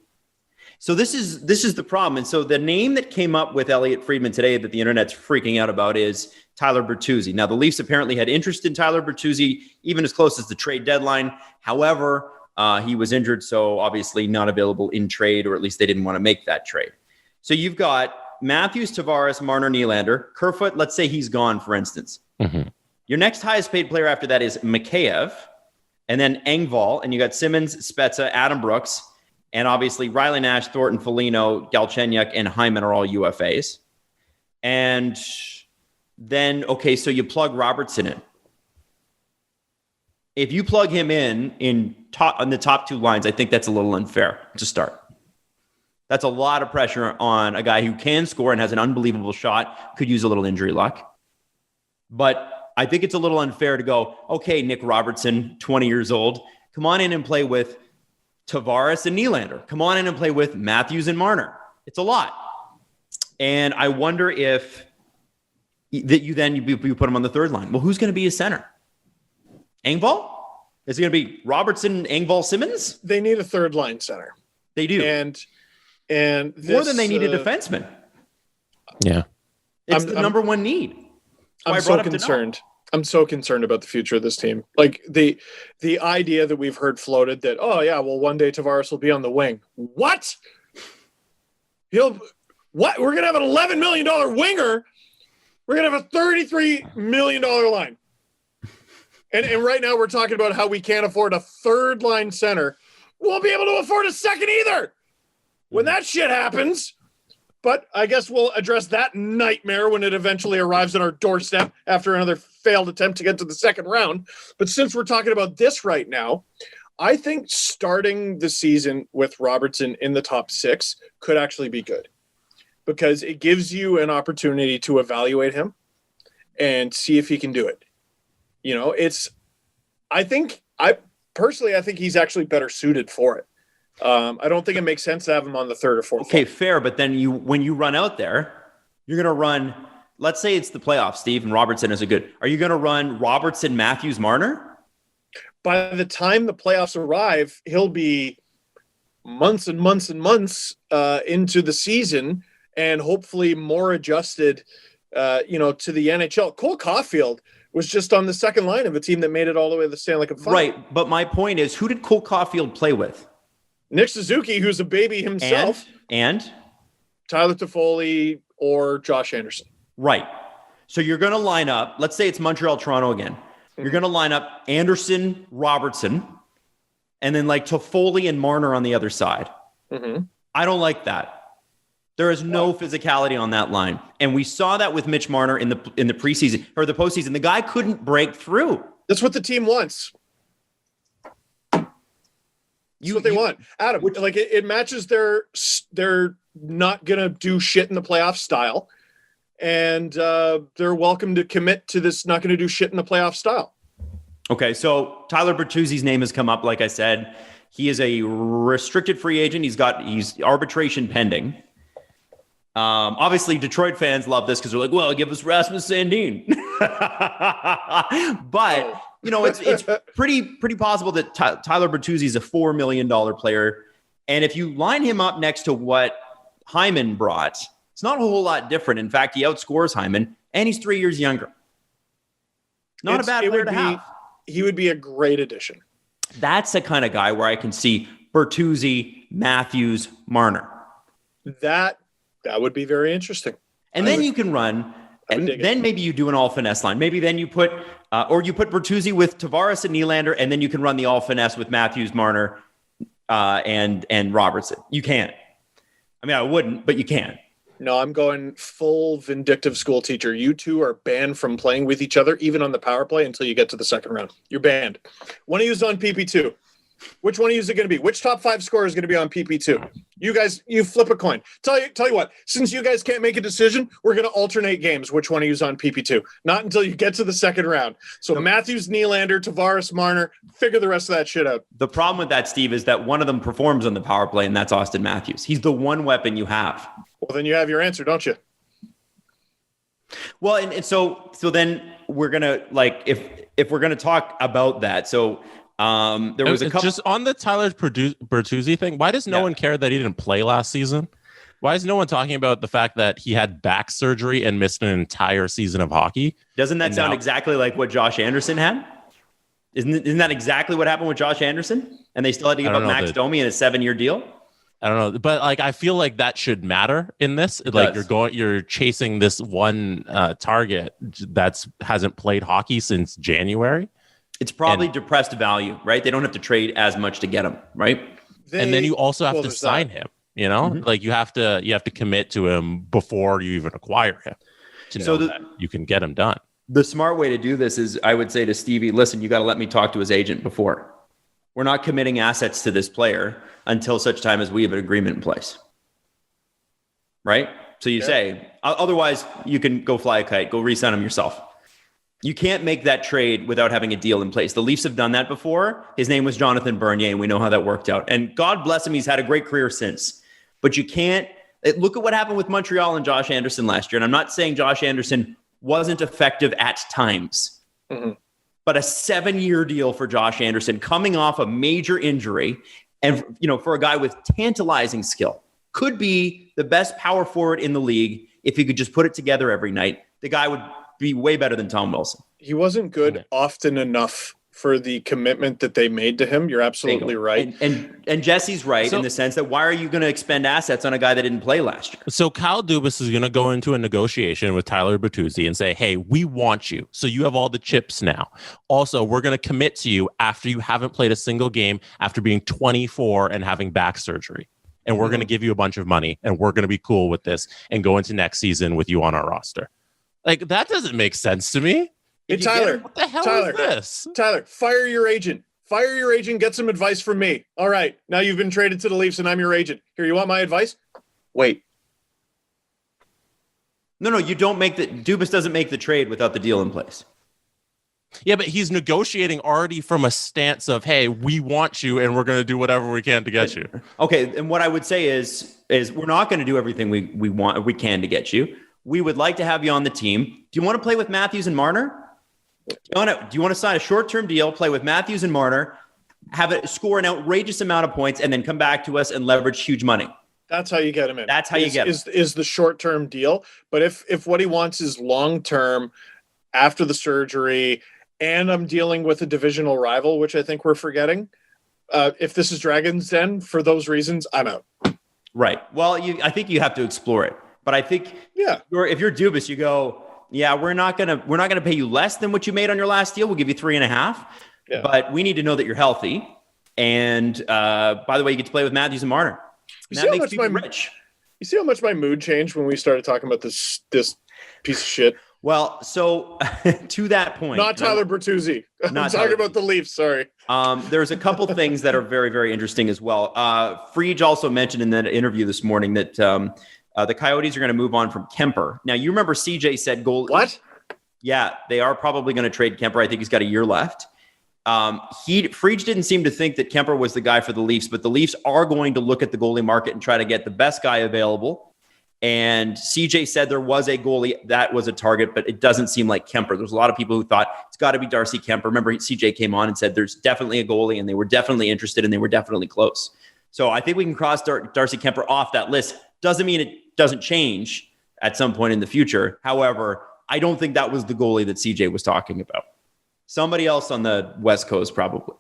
So this is the problem. And so the name that came up with Elliot Friedman today that the internet's freaking out about is Tyler Bertuzzi. Now, the Leafs apparently had interest in Tyler Bertuzzi, even as close as the trade deadline. However, he was injured, so obviously not available in trade, or at least they didn't want to make that trade. So you've got Matthews, Tavares, Marner, Nylander. Kerfoot, let's say he's gone, for instance. Mm-hmm. Your next highest paid player after that is Mikheyev, and then Engvall, and you got Simmons, Spezza, Adam Brooks, and obviously Riley Nash, Thornton, Foligno, Galchenyuk, and Hyman are all UFAs. And then, okay, so you plug Robertson in. If you plug him in the top two lines, I think that's a little unfair to start. That's a lot of pressure on a guy who can score and has an unbelievable shot, could use a little injury luck. But I think it's a little unfair to go, okay, Nick Robertson, 20 years old, come on in and play with Tavares and Nylander. Come on in and play with Matthews and Marner. It's a lot. And I wonder if that you put him on the third line. Well, who's going to be his center? Engvall? Is it going to be Robertson, Engvall, Simmons? They need a third line center. They do. And this, more than they need a defenseman. Yeah. It's the number one need. I'm so concerned. I'm so concerned about the future of this team. Like the idea that we've heard floated that, oh yeah, well, one day Tavares will be on the wing. What? We're going to have an $11 million winger. We're going to have a $33 million line. And right now we're talking about how we can't afford a third line center. We won't be able to afford a second either. When that shit happens, but I guess we'll address that nightmare when it eventually arrives on our doorstep after another failed attempt to get to the second round. But since we're talking about this right now, I think starting the season with Robertson in the top six could actually be good because it gives you an opportunity to evaluate him and see if he can do it. You know, I think he's actually better suited for it. I don't think it makes sense to have him on the third or fourth. Okay, fair. But then when you run out there, you're going to run, let's say it's the playoffs, Steve, and Robertson is are you going to run Robertson, Matthews, Marner? By the time the playoffs arrive, he'll be months and months and months into the season and hopefully more adjusted, to the NHL. Cole Caulfield was just on the second line of a team that made it all the way to the Stanley Cup final. Right, but my point is, who did Cole Caulfield play with? Nick Suzuki, who's a baby himself. And? Tyler Toffoli or Josh Anderson. Right. So you're going to line up, let's say it's Montreal, Toronto again. You're going to line up Anderson, Robertson, and then like Toffoli and Marner on the other side. Mm-hmm. I don't like that. There is no physicality on that line. And we saw that with Mitch Marner in the preseason or the postseason. The guy couldn't break through. That's what the team wants. That's what they want. Adam, it matches they're not going to do shit in the playoff style. And they're welcome to commit to this not going to do shit in the playoff style. Okay, so Tyler Bertuzzi's name has come up, like I said. He is a restricted free agent. He's arbitration pending. Obviously, Detroit fans love this because they're like, well, give us Rasmus Sandin. But, it's pretty possible that Tyler Bertuzzi is a $4 million player. And if you line him up next to what Hyman brought, it's not a whole lot different. In fact, he outscores Hyman, and he's 3 years younger. Not a bad player to have. He would be a great addition. That's the kind of guy where I can see Bertuzzi, Matthews, Marner. That would be very interesting. And then you can run, and then maybe you do an all finesse line. Maybe then you put Bertuzzi with Tavares and Nylander, and then you can run the all finesse with Matthews, Marner, and Robertson. You can. I mean, I wouldn't, but you can. No, I'm going full vindictive school teacher. You two are banned from playing with each other, even on the power play, until you get to the second round. You're banned. One of you is on PP2. Which one is it going to be? Which top 5 scorer is going to be on PP2? You guys, you flip a coin. Tell you what, since you guys can't make a decision, we're going to alternate games. Which one to use on PP2? Not until you get to the second round. So Matthews, Nylander, Tavares, Marner, figure the rest of that shit out. The problem with that, Steve, is that one of them performs on the power play, and that's Austin Matthews. He's the one weapon you have. Well, then you have your answer, don't you? Well, and so then we're going to, like, if we're going to talk about that, so there was a couple just on the Tyler Bertuzzi thing. Why does no one care that he didn't play last season? Why is no one talking about the fact that he had back surgery and missed an entire season of hockey? Doesn't that sound exactly like what Josh Anderson had? Isn't that exactly what happened with Josh Anderson? And they still had to give up Max Domi in a 7-year deal? I don't know, but like I feel like that should matter in this. You're chasing this one target that's hasn't played hockey since January. It's probably depressed value, right? They don't have to trade as much to get him, right? And then you also have to sign him. You know, like you have to commit to him before you even acquire him to know that you can get him done. The smart way to do this is, I would say to Stevie, listen, you got to let me talk to his agent before. We're not committing assets to this player until such time as we have an agreement in place. Right? So you say, otherwise you can go fly a kite, go re-sign him yourself. You can't make that trade without having a deal in place. The Leafs have done that before. His name was Jonathan Bernier, and we know how that worked out. And God bless him, he's had a great career since. But you can't look at what happened with Montreal and Josh Anderson last year. And I'm not saying Josh Anderson wasn't effective at times. But a 7-year deal for Josh Anderson coming off a major injury, and for a guy with tantalizing skill, could be the best power forward in the league if he could just put it together every night. The guy would be way better than Tom Wilson. He wasn't good often enough for the commitment that they made to him. You're absolutely right. And Jesse's right in the sense that why are you going to expend assets on a guy that didn't play last year? So Kyle Dubas is going to go into a negotiation with Tyler Bertuzzi and say, hey, we want you. So you have all the chips now. Also, we're going to commit to you after you haven't played a single game after being 24 and having back surgery. And we're going to give you a bunch of money, and we're going to be cool with this and go into next season with you on our roster. Like, that doesn't make sense to me. Hey, Tyler, what the hell is this? Tyler, fire your agent. Fire your agent. Get some advice from me. All right. Now you've been traded to the Leafs and I'm your agent. Here, you want my advice? Wait. No, you don't Dubas doesn't make the trade without the deal in place. Yeah, but he's negotiating already from a stance of, hey, we want you and we're going to do whatever we can to get you. Okay. And what I would say is we're not going to do everything we can to get you. We would like to have you on the team. Do you want to play with Matthews and Marner? Do you want to sign a short-term deal, play with Matthews and Marner, have it score an outrageous amount of points, and then come back to us and leverage huge money? That's how you get him in. That's how you get him. Is the short-term deal. But if what he wants is long-term after the surgery, and I'm dealing with a divisional rival, which I think we're forgetting, if this is Dragon's Den, for those reasons, I'm out. Right. Well, I think you have to explore it. But I think if you're Dubas, you go, we're not gonna pay you less than what you made on your last deal. We'll give you 3.5. Yeah. But we need to know that you're healthy. And by the way, you get to play with Matthews and Marner. That makes people rich. You see how much my mood changed when we started talking about this piece of shit? Well, so to that point, not Tyler Bertuzzi. I'm talking about the Leafs. Sorry. There's a couple things that are very, very interesting as well. Friedge also mentioned in that interview this morning that the Coyotes are going to move on from Kemper. Now, you remember CJ said goal. What? Yeah, they are probably going to trade Kemper. I think he's got a year left. Friedge didn't seem to think that Kemper was the guy for the Leafs, but the Leafs are going to look at the goalie market and try to get the best guy available. And CJ said there was a goalie that was a target, but it doesn't seem like Kemper. There's a lot of people who thought it's got to be Darcy Kemper. Remember, CJ came on and said there's definitely a goalie, and they were definitely interested, and they were definitely close. So I think we can cross Darcy Kemper off that list. Doesn't mean it doesn't change at some point in the future. However, I don't think that was the goalie that CJ was talking about. Somebody else on the West Coast, probably.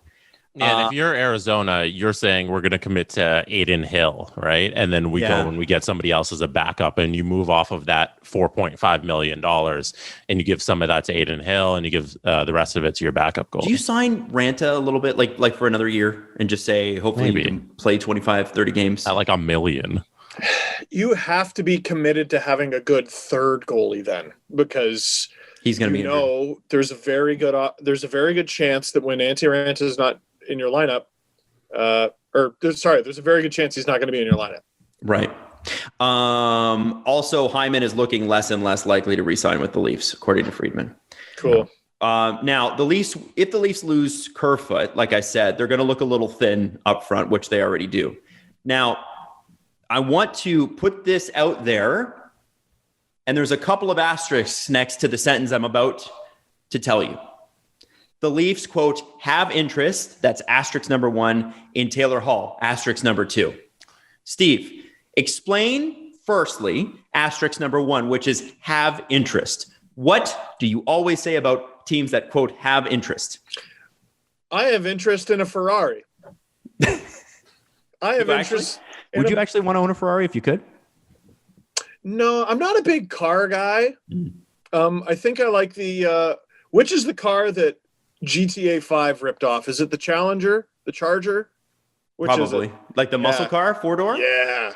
Yeah, and if you're Arizona, you're saying we're going to commit to Aiden Hill, right? And then we go and we get somebody else as a backup, and you move off of that $4.5 million, and you give some of that to Aiden Hill, and you give the rest of it to your backup goalie. Do you sign Ranta a little bit, like for another year, and just say, hopefully you can play 25, 30 games? At like $1 million. You have to be committed to having a good third goalie then, because he's going to be injured. There's a very good chance that when Antti Ranta is not in your lineup, There's a very good chance he's not going to be in your lineup. Right. Also, Hyman is looking less and less likely to re-sign with the Leafs, according to Friedman. Cool. Now, if the Leafs lose Kerfoot, like I said, they're going to look a little thin up front, which they already do. Now, I want to put this out there, and there's a couple of asterisks next to the sentence I'm about to tell you. The Leafs, quote, have interest, that's asterisk number 1, in Taylor Hall, asterisk number 2. Steve, explain firstly, asterisk number 1, which is have interest. What do you always say about teams that, quote, have interest? I have interest in a Ferrari. I have interest. Would you actually want to own a Ferrari if you could? No, I'm not a big car guy. I think I like which is the car that GTA 5 ripped off? Is it the Challenger? The Charger? Which Probably. is it? Like the muscle car, 4-door? Yeah.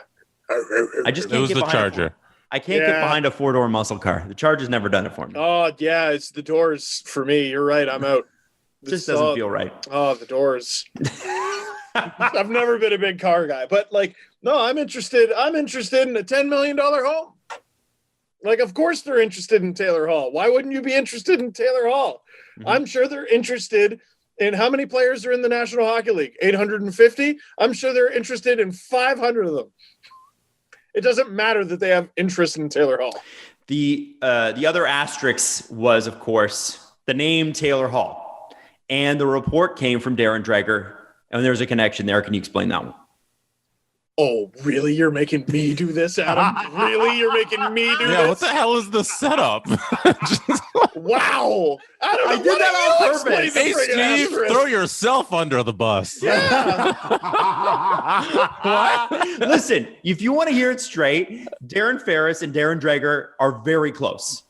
I just It can't was get the behind Charger. I can't get behind a 4-door muscle car. The Charger's never done it for me. Oh, yeah, it's the doors for me. You're right. I'm out. It just doesn't feel right. Oh, the doors. I've never been a big car guy, but no, I'm interested in a $10 million home. Of course they're interested in Taylor Hall. Why wouldn't you be interested in Taylor Hall? Mm-hmm. I'm sure they're interested in how many players are in the National Hockey League? 850? I'm sure they're interested in 500 of them. It doesn't matter that they have interest in Taylor Hall. The other asterisk was, of course, the name Taylor Hall. And the report came from Darren Dreger. And there's a connection there. Can you explain that one? Oh, really? You're making me do this, Adam? Really? You're making me do this? Yeah, what the hell is the setup? Wow. Adam, I did that on purpose. Hey, Steve, throw yourself under the bus. Yeah. What? Listen, if you want to hear it straight, Darren Ferris and Darren Dreger are very close.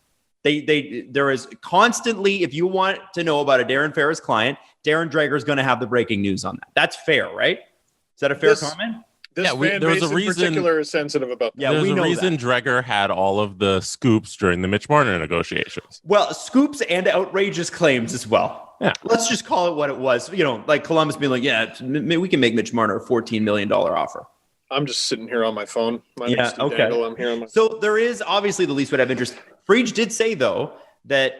There is constantly, if you want to know about a Darren Ferris client, Darren Dreger is going to have the breaking news on that. That's fair, right? Is that a fair comment? This fan base in particular is sensitive about that. Yeah, there's a reason Dreger had all of the scoops during the Mitch Marner negotiations. Well, scoops and outrageous claims as well. Yeah. Let's just call it what it was. Like Columbus being like, yeah, we can make Mitch Marner a $14 million offer. I'm just sitting here on my phone. My name's Steve Dangle. I'm here on my phone. So there is obviously the Leafs would have interest. Friedge did say, though, that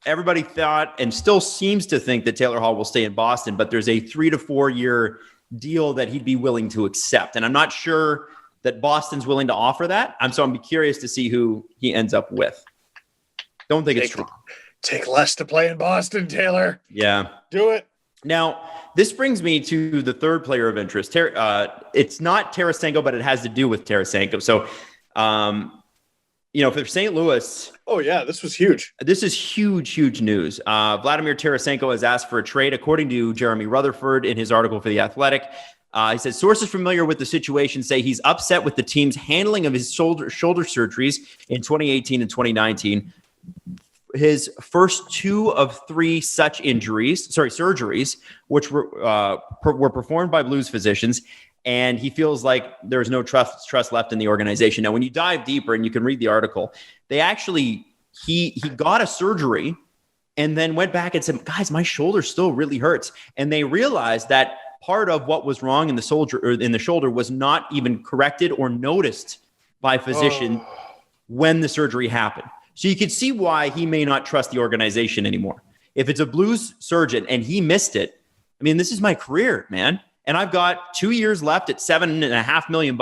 everybody thought and still seems to think that Taylor Hall will stay in Boston, but there's a 3 to 4 year deal that he'd be willing to accept. And I'm not sure that Boston's willing to offer that. I'm curious to see who he ends up with. Don't think it's true. Take less to play in Boston, Taylor. Yeah. Do it. Now, this brings me to the third player of interest. It's not Tarasenko, but it has to do with Tarasenko. So, for St. Louis. Oh, yeah, this was huge. This is huge news. Vladamir Tarasenko has asked for a trade, according to Jeremy Rutherford in his article for The Athletic. He says, sources familiar with the situation say he's upset with the team's handling of his shoulder surgeries in 2018 and 2019. His first 2 of 3 such surgeries, which were performed by Blues physicians, and he feels like there's no trust left in the organization. Now, when you dive deeper and you can read the article, they actually he got a surgery and then went back and said, "Guys, my shoulder still really hurts," and they realized that part of what was wrong in the shoulder was not even corrected or noticed by physician when the surgery happened. So you could see why he may not trust the organization anymore. If it's a Blues surgeon and he missed it, I mean, this is my career, man. And I've got 2 years left at $7.5 million.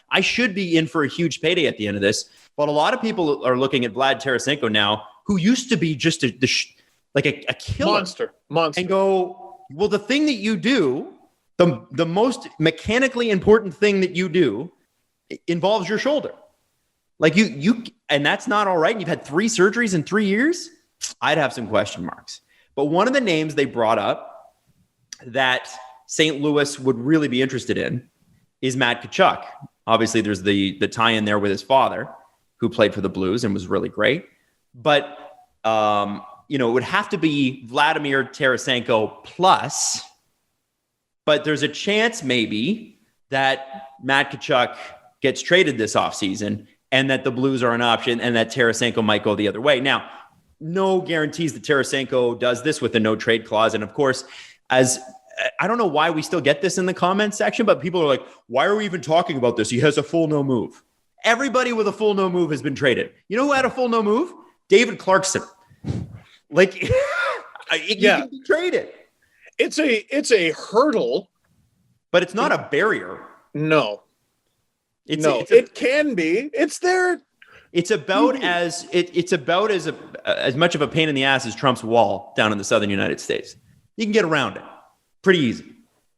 I should be in for a huge payday at the end of this. But a lot of people are looking at Vlad Tarasenko now, who used to be just a killer. Monster. And go, well, the thing that you do, the most mechanically important thing that you do involves your shoulder. Like you, and that's not all right. And you've had 3 surgeries in 3 years. I'd have some question marks. But one of the names they brought up that St. Louis would really be interested in is Matt Tkachuk. Obviously, there's the tie-in there with his father, who played for the Blues and was really great. But it would have to be Vladimir Tarasenko plus. But there's a chance maybe that Matt Tkachuk gets traded this offseason and that the Blues are an option and that Tarasenko might go the other way. Now, no guarantees that Tarasenko does this with a no trade clause. And of course, as I don't know why we still get this in the comments section, but people are like, why are we even talking about this? He has a full no move. Everybody with a full no move has been traded. You know who had a full no move? David Clarkson. Like, you can be traded. It's a hurdle, but it's not a barrier. No. It can be. It's there. It's about as much of a pain in the ass as Trump's wall down in the southern United States. You can get around it pretty easy.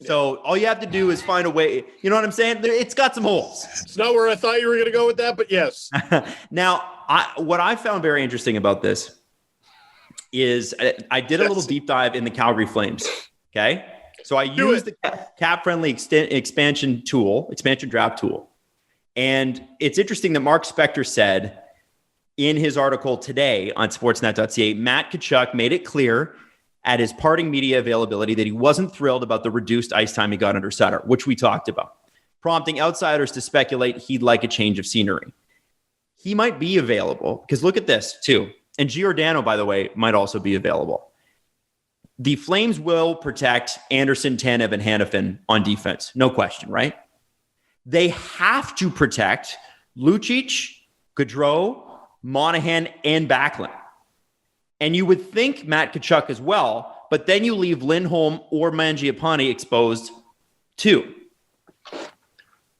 So all you have to do is find a way. You know what I'm saying? It's got some holes. It's not where I thought you were going to go with that, but yes. Now, what I found very interesting about this is I did a little deep dive in the Calgary Flames. Okay, so I used the cap-friendly expansion draft tool. And it's interesting that Mark Spector said in his article today on sportsnet.ca, Matt Tkachuk made it clear at his parting media availability that he wasn't thrilled about the reduced ice time he got under Sutter, which we talked about, prompting outsiders to speculate he'd like a change of scenery. He might be available, because look at this too. And Giordano, by the way, might also be available. The Flames will protect Anderson, Tanev, and Hanifin on defense. No question, right? They have to protect Lucic, Gaudreau, Monahan, and Backlund. And you would think Matt Tkachuk as well, but then you leave Lindholm or Mangiapane exposed too.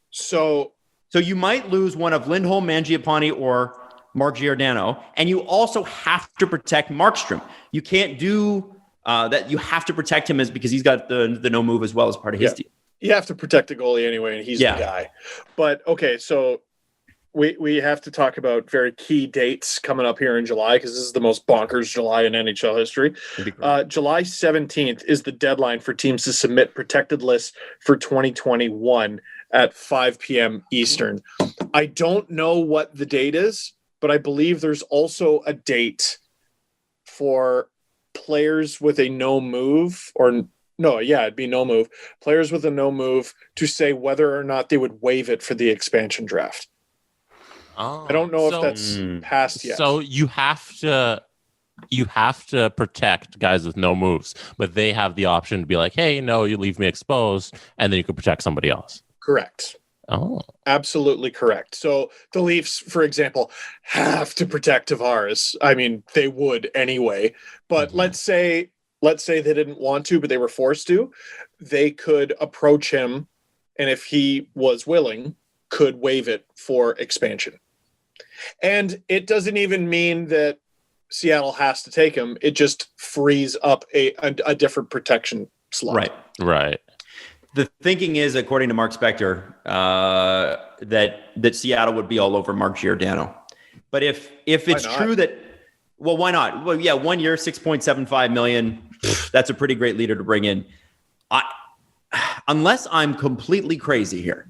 So you might lose one of Lindholm, Mangiapane, or Mark Giordano, and you also have to protect Markstrom. You can't do that. You have to protect him because he's got the no move as well as part of his team. You have to protect the goalie anyway, and he's the guy. But okay, so we have to talk about very key dates coming up here in July, because this is the most bonkers July in NHL history. July 17th is the deadline for teams to submit protected lists for 2021 at 5 p.m. Eastern. I don't know what the date is, but I believe there's also a date for players with a no move it'd be no move. Players with a no move to say whether or not they would waive it for the expansion draft. I don't know if that's passed yet. So you have to protect guys with no moves, but they have the option to be like, hey, no, you leave me exposed, and then you can protect somebody else. Correct. Oh, absolutely correct. So the Leafs, for example, have to protect Tavares. I mean, they would anyway. But let's say they didn't want to, but they were forced to. They could approach him, and if he was willing, could waive it for expansion. And it doesn't even mean that Seattle has to take him. It just frees up a different protection slot. Right. The thinking is, according to Mark Spector, that Seattle would be all over Mark Giordano. But if it's true that, well, why not? Well, yeah, 1 year, $6.75 million. That's a pretty great leader to bring in. Unless I'm completely crazy here,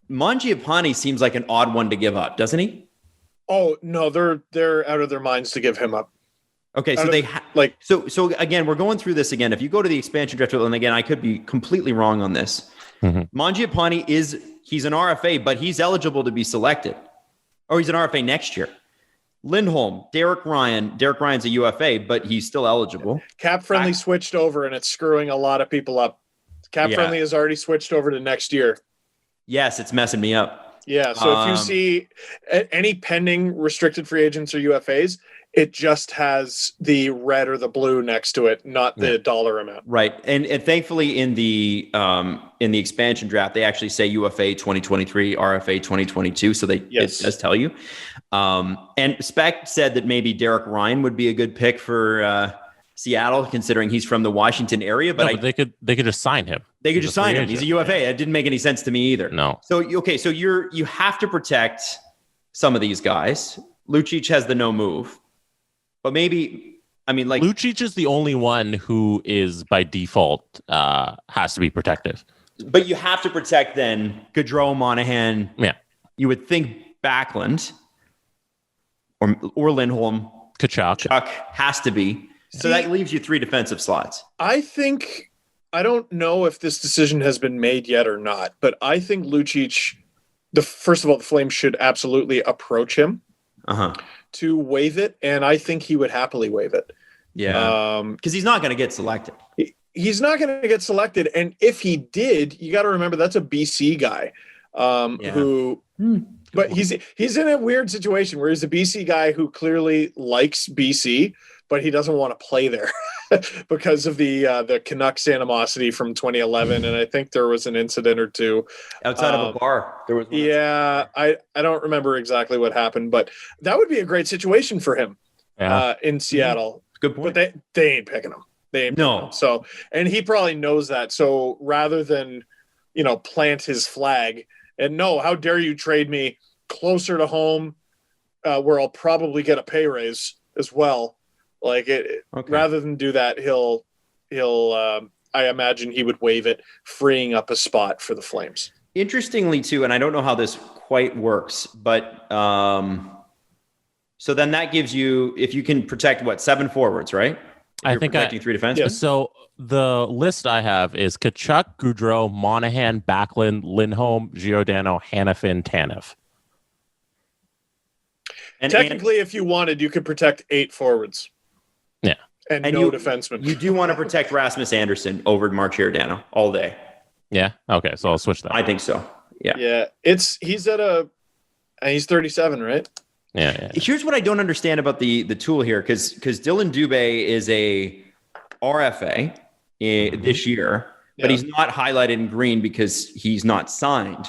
Mangiapane seems like an odd one to give up, doesn't he? Oh no, they're out of their minds to give him up. Okay, so so again, we're going through this again. If you go to the expansion draft, and again, I could be completely wrong on this. Mangiapane he's an RFA, but he's eligible to be selected, or he's an RFA next year. Lindholm, Derek Ryan's a UFA, but he's still eligible. Cap friendly switched over, and it's screwing a lot of people up. Cap friendly has already switched over to next year. Yes, it's messing me up. Yeah, so if you see any pending restricted free agents or UFAs, it just has the red or the blue next to it, not the dollar amount. Right, and thankfully in the expansion draft, they actually say UFA 2023, RFA 2022, so it does tell you. And Spec said that maybe Derek Ryan would be a good pick for Seattle, considering he's from the Washington area. But they could just sign him. They could just sign him. He's a UFA. It didn't make any sense to me either. No. So so you have to protect some of these guys. Lucic has the no move, but maybe Lucic is the only one who is by default has to be protected. But you have to protect then Gaudreau, Monahan. Yeah, you would think Backlund or Lindholm. Tkachuk has to be. So that leaves you 3 defensive slots. I don't know if this decision has been made yet or not, but I think Lucic, first of all, the Flames should absolutely approach him to waive it, and I think he would happily waive it. Yeah, because he's not going to get selected. he's not going to get selected. And if he did, you got to remember that's a BC guy who. But he's in a weird situation where he's a BC guy who clearly likes BC, but he doesn't want to play there because of the Canucks animosity from 2011. And I think there was an incident or two outside of a bar. There was one. Yeah, I don't remember exactly what happened, but that would be a great situation for him in Seattle. Good point. But they ain't picking him. They ain't picking him. So, and he probably knows that. So rather than, plant his flag and no, how dare you trade me closer to home where I'll probably get a pay raise as well. Rather than do that, he'll I imagine he would waive it, freeing up a spot for the Flames. Interestingly too, and I don't know how this quite works, but so then that gives you, if you can protect 7 forwards, right? I think protecting 3 defensemen. Yeah. So the list I have is Tkachuk, Gaudreau, Monahan, Backlund, Lindholm, Giordano, Hanifin, Tanev. And technically, if you wanted, you could protect 8 forwards. Yeah. And no defenseman. You do want to protect Rasmus Anderson over Mark Giordano all day. Yeah. Okay. So I'll switch that. I think so. Yeah. Yeah. He's 37, right? Yeah. Here's what I don't understand about the tool here, because Dylan Dubé is a RFA this year, but he's not highlighted in green because he's not signed.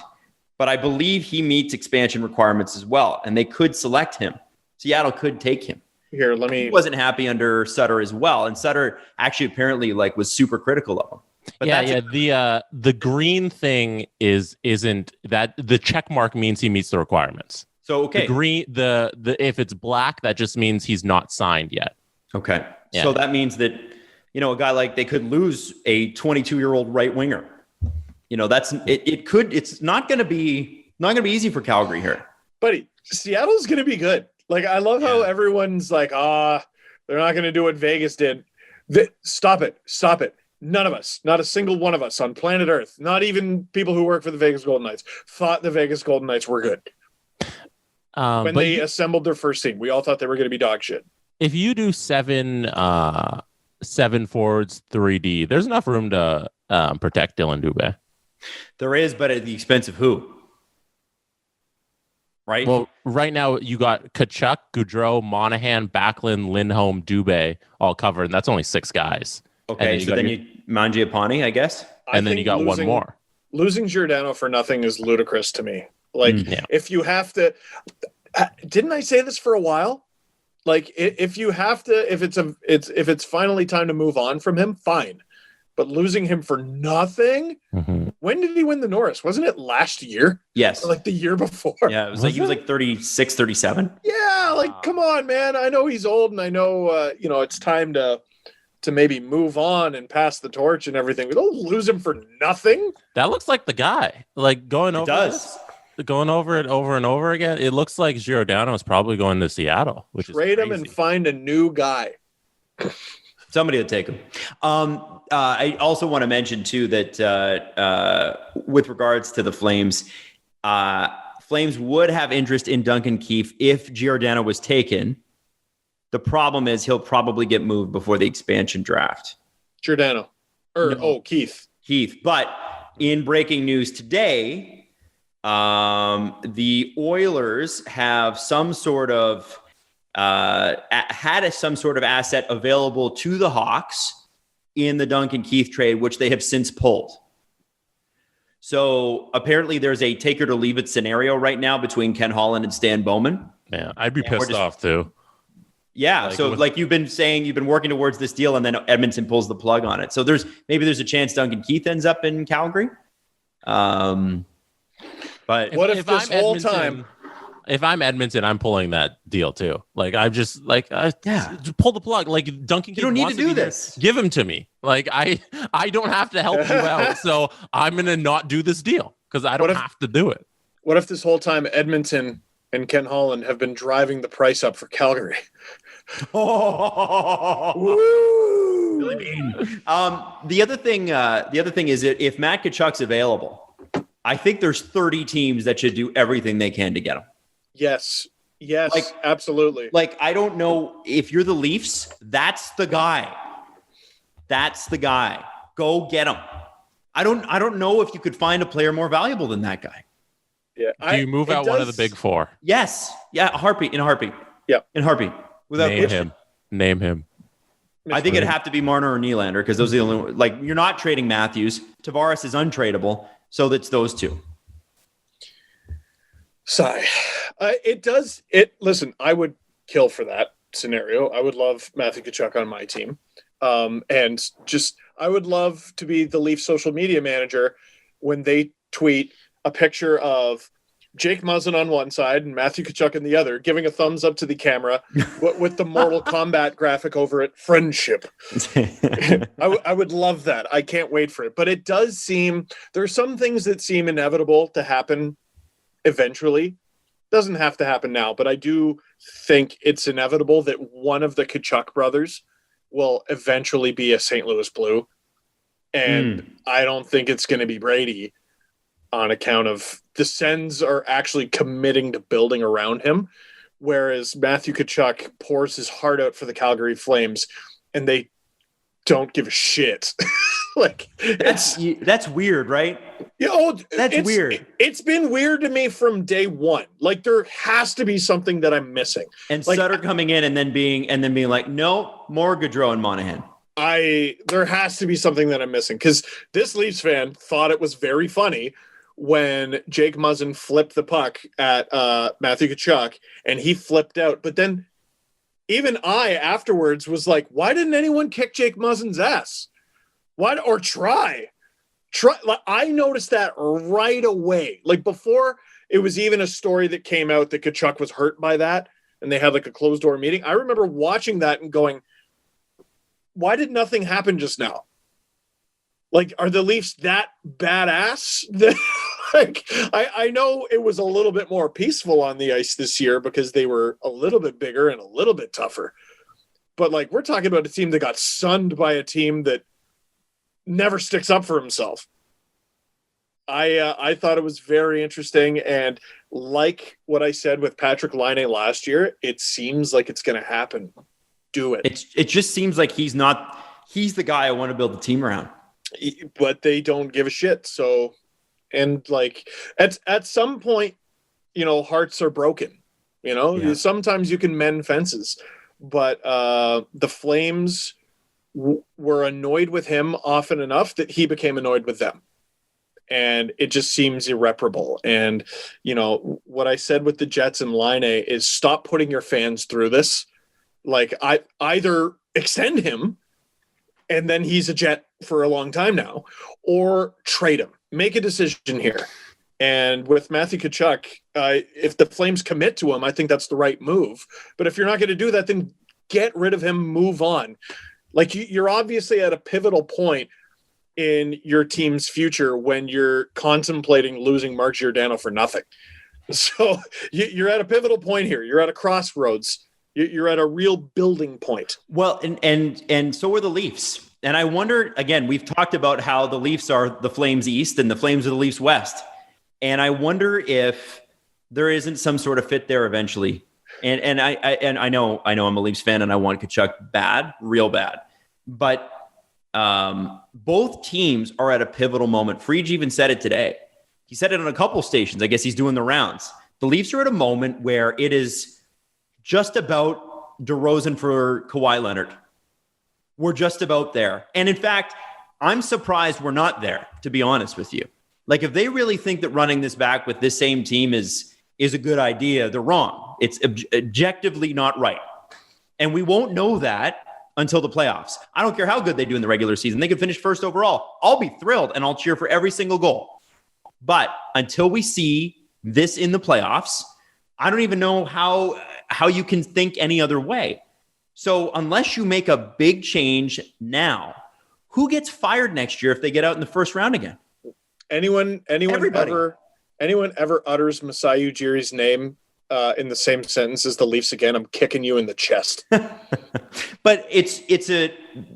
But I believe he meets expansion requirements as well, and they could select him. Seattle could take him. Here, He wasn't happy under Sutter as well, and Sutter actually apparently was super critical of him. But the green thing isn't that the check mark means he meets the requirements. So okay, the green the if it's black, that just means he's not signed yet. Okay, so that means that a guy they could lose a 22-year-old right winger. That's it. It's not going to be easy for Calgary here. Buddy, Seattle's going to be good. I love how everyone's they're not going to do what Vegas did. Stop it. None of us, not a single one of us on planet Earth, not even people who work for the Vegas Golden Knights, thought the Vegas Golden Knights were good. When they assembled their first team, we all thought they were going to be dog shit. If you do 7 forwards, 3D, there's enough room to protect Dylan Dubé. There is, but at the expense of who? Right? Well, right now you got Tkachuk, Gaudreau, Monahan, Backlund, Lindholm, Dubé all covered, and that's only 6 guys. Okay, so then you Mangiapane, I guess? And then you got one more. Losing Giordano for nothing is ludicrous to me. If you have to... Didn't I say this for a while? If you have to... If it's finally time to move on from him, fine. But losing him for nothing? Mm-hmm. When did he win the Norris? Wasn't it last year? Yes. Or the year before? Yeah, it was he was 36, 37. Yeah, come on, man. I know he's old, and I know it's time to maybe move on and pass the torch and everything. But don't lose him for nothing. That looks like the guy. Going over going over it over and over again. It looks like Giordano is probably going to Seattle, which trade is him and find a new guy. Somebody will take him. I also want to mention too that with regards to the Flames, Flames would have interest in Duncan Keith if Giordano was taken. The problem is he'll probably get moved before the expansion draft. Giordano. Keith. But in breaking news today, the Oilers have some sort of some sort of asset available to the Hawks in the Duncan Keith trade, which they have since pulled. So apparently there's a take it or leave it scenario right now between Ken Holland and Stan Bowman. Yeah, I'd be pissed off too. Yeah, you've been saying you've been working towards this deal, and then Edmonton pulls the plug on it. So there's a chance Duncan Keith ends up in Calgary. But what if this whole time? If I'm Edmonton, I'm pulling that deal too. I'm just pull the plug. Duncan Keith, you don't need to do this. Give him to me. I don't have to help you out, so I'm gonna not do this deal because I don't have to do it. What if this whole time Edmonton and Ken Holland have been driving the price up for Calgary? Really mean. The other thing is that if Matt Tkachuk's available, I think there's 30 teams that should do everything they can to get him. Yes, absolutely. I don't know if you're the Leafs, that's the guy. That's the guy. Go get him. I don't know if you could find a player more valuable than that guy. Yeah. Do you move out one of the big four? Yes. Yeah. In a heartbeat. Yeah. In a heartbeat. Without Name him. I think it'd have to be Marner or Nylander because those are the only, like, you're not trading Matthews. Tavares is untradeable. So that's those two. Sigh. Listen, I would kill for that scenario. I would love Matthew Tkachuk on my team. And just, I would love to be the Leafs social media manager when they tweet a picture of Jake Muzzin on one side and Matthew Tkachuk on the other, giving a thumbs up to the camera with the Mortal Kombat graphic over it, friendship. I would love that. I can't wait for it. But it does seem, there are some things that seem inevitable to happen eventually. Doesn't have to happen now, but I do think it's inevitable that one of the Tkachuk brothers will eventually be a St. Louis Blue. And I don't think it's going to be Brady, on account of the Sens are actually committing to building around him, whereas Matthew Tkachuk pours his heart out for the Calgary Flames and they don't give a shit. Like, that's weird, right? That's weird. It's been weird to me from day one. Like, there has to be something that I'm missing. And like, Sutter coming in and then being like, no, more Gaudreau and Monahan. There has to be something that I'm missing, because this Leafs fan thought it was very funny when Jake Muzzin flipped the puck at Matthew Tkachuk and he flipped out. But then even I afterwards was like, why didn't anyone kick Jake Muzzin's ass? Why, or try? Like, I noticed that right away. Like, before it was even a story that came out that Tkachuk was hurt by that and they had like a closed door meeting. I remember watching that and going, why did nothing happen just now? Like, are the Leafs that badass? Like, I know it was a little bit more peaceful on the ice this year because they were a little bit bigger and a little bit tougher. But like, we're talking about a team that got sunned by a team that never sticks up for himself. I thought it was very interesting, and like what I said with Patrick Laine last year, it seems like it's going to happen. Do it. It just seems like he's the guy I want to build the team around. But they don't give a shit. So, and like at some point, hearts are broken. Sometimes you can mend fences, but the Flames were annoyed with him often enough that he became annoyed with them. And it just seems irreparable. And, what I said with the Jets and Laine is stop putting your fans through this. Like, I either extend him and then he's a Jet for a long time now, or trade him. Make a decision here. And with Matthew Tkachuk, if the Flames commit to him, I think that's the right move. But if you're not going to do that, then get rid of him, move on. Like, you're obviously at a pivotal point in your team's future when you're contemplating losing Mark Giordano for nothing. So you're at a pivotal point here. You're at a crossroads. You're at a real building point. Well, and so are the Leafs. And I wonder, again, we've talked about how the Leafs are the Flames East and the Flames are the Leafs West. And I wonder if there isn't some sort of fit there eventually. And I know I'm a Leafs fan and I want Tkachuk bad, real bad. But both teams are at a pivotal moment. Frege even said it today. He said it on a couple stations. I guess he's doing the rounds. The Leafs are at a moment where it is just about DeRozan for Kawhi Leonard. We're just about there. And in fact, I'm surprised we're not there, to be honest with you. Like, if they really think that running this back with this same team is a good idea, they're wrong. It's objectively not right. And we won't know that until the playoffs. I don't care how good they do in the regular season. They could finish first overall. I'll be thrilled and I'll cheer for every single goal. But until we see this in the playoffs, I don't even know how you can think any other way. So unless you make a big change now, who gets fired next year if they get out in the first round again? Anyone ever utters Masai Ujiri's name in the same sentence as the Leafs again, I'm kicking you in the chest. But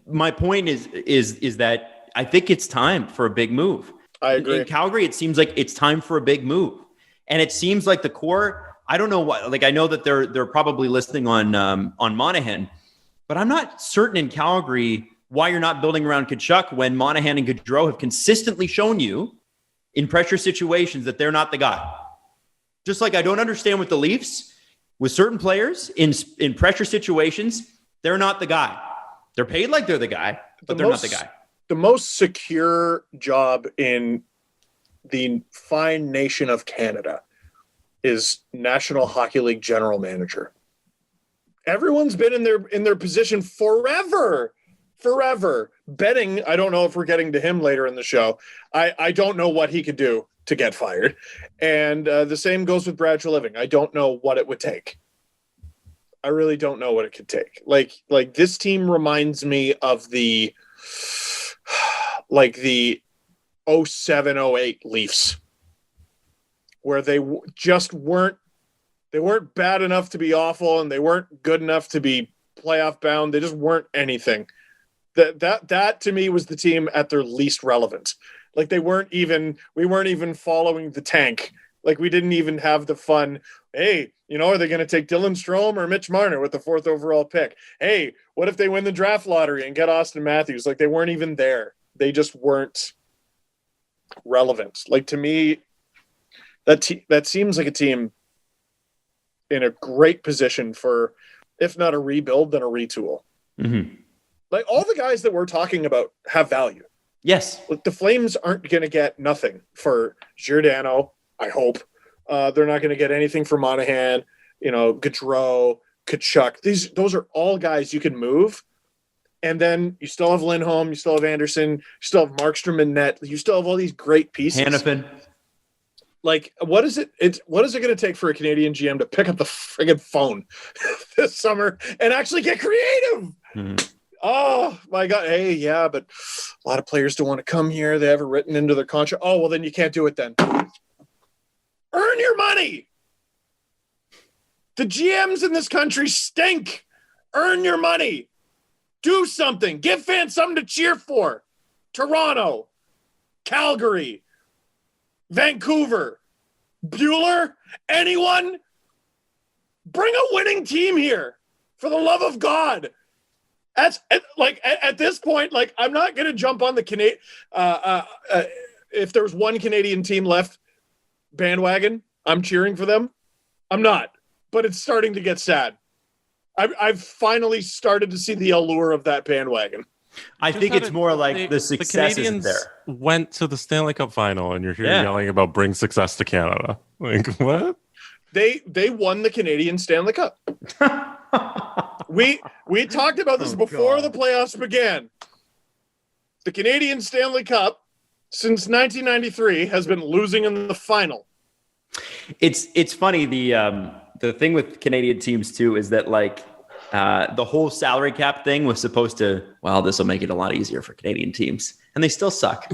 my point is that I think it's time for a big move. I agree. In Calgary, it seems like it's time for a big move. And it seems like the core, I don't know what, like, I know that they're probably listening on Monahan, but I'm not certain in Calgary why you're not building around Tkachuk when Monahan and Gaudreau have consistently shown you in pressure situations that they're not the guy. Just like I don't understand with the Leafs, with certain players in pressure situations, they're not the guy. They're paid like they're the guy, but they're not the guy. The most secure job in the fine nation of Canada is National Hockey League general manager. Everyone's been in their position forever. Betting, I don't know if we're getting to him later in the show. I don't know what he could do to get fired. And the same goes with Brad Treliving. I don't know what it would take. I really don't know what it could take. Like this team reminds me of the 07-08 Leafs, where they just weren't bad enough to be awful, and they weren't good enough to be playoff bound. They just weren't anything. That to me was the team at their least relevant. Like we weren't even following the tank. Like we didn't even have the fun. Hey, are they going to take Dylan Strome or Mitch Marner with the 4th overall pick? Hey, what if they win the draft lottery and get Austin Matthews? Like they weren't even there. They just weren't relevant. Like to me, that seems like a team in a great position for, if not a rebuild, then a retool. Mm-hmm. Like all the guys that we're talking about have value. Yes. The Flames aren't going to get nothing for Giordano, I hope. They're not going to get anything for Monahan, Gaudreau, Tkachuk. Those are all guys you can move. And then you still have Lindholm, you still have Anderson, you still have Markstrom and net. You still have all these great pieces. Hannafin. Like, what is it going to take for a Canadian GM to pick up the friggin' phone this summer and actually get creative? Mm-hmm. Oh my God. Hey, yeah, but a lot of players don't want to come here. They have it written into their contract. Oh, well, then you can't do it then. Earn your money. The GMs in this country stink. Earn your money. Do something. Give fans something to cheer for. Toronto, Calgary, Vancouver, Bueller, anyone? Bring a winning team here, for the love of God. At this point, like, I'm not going to jump on the Canadian. If there's one Canadian team left, bandwagon, I'm cheering for them. I'm not, but it's starting to get sad. I've finally started to see the allure of that bandwagon. I think it's more like the success isn't there. Went to the Stanley Cup final, and you're here yelling about bring success to Canada. Like, what? They won the Canadian Stanley Cup. We talked about this before the playoffs began. The Canadian Stanley Cup since 1993 has been losing in the final. It's funny, the thing with Canadian teams too is that the whole salary cap thing was supposed to, well, this will make it a lot easier for Canadian teams, and they still suck.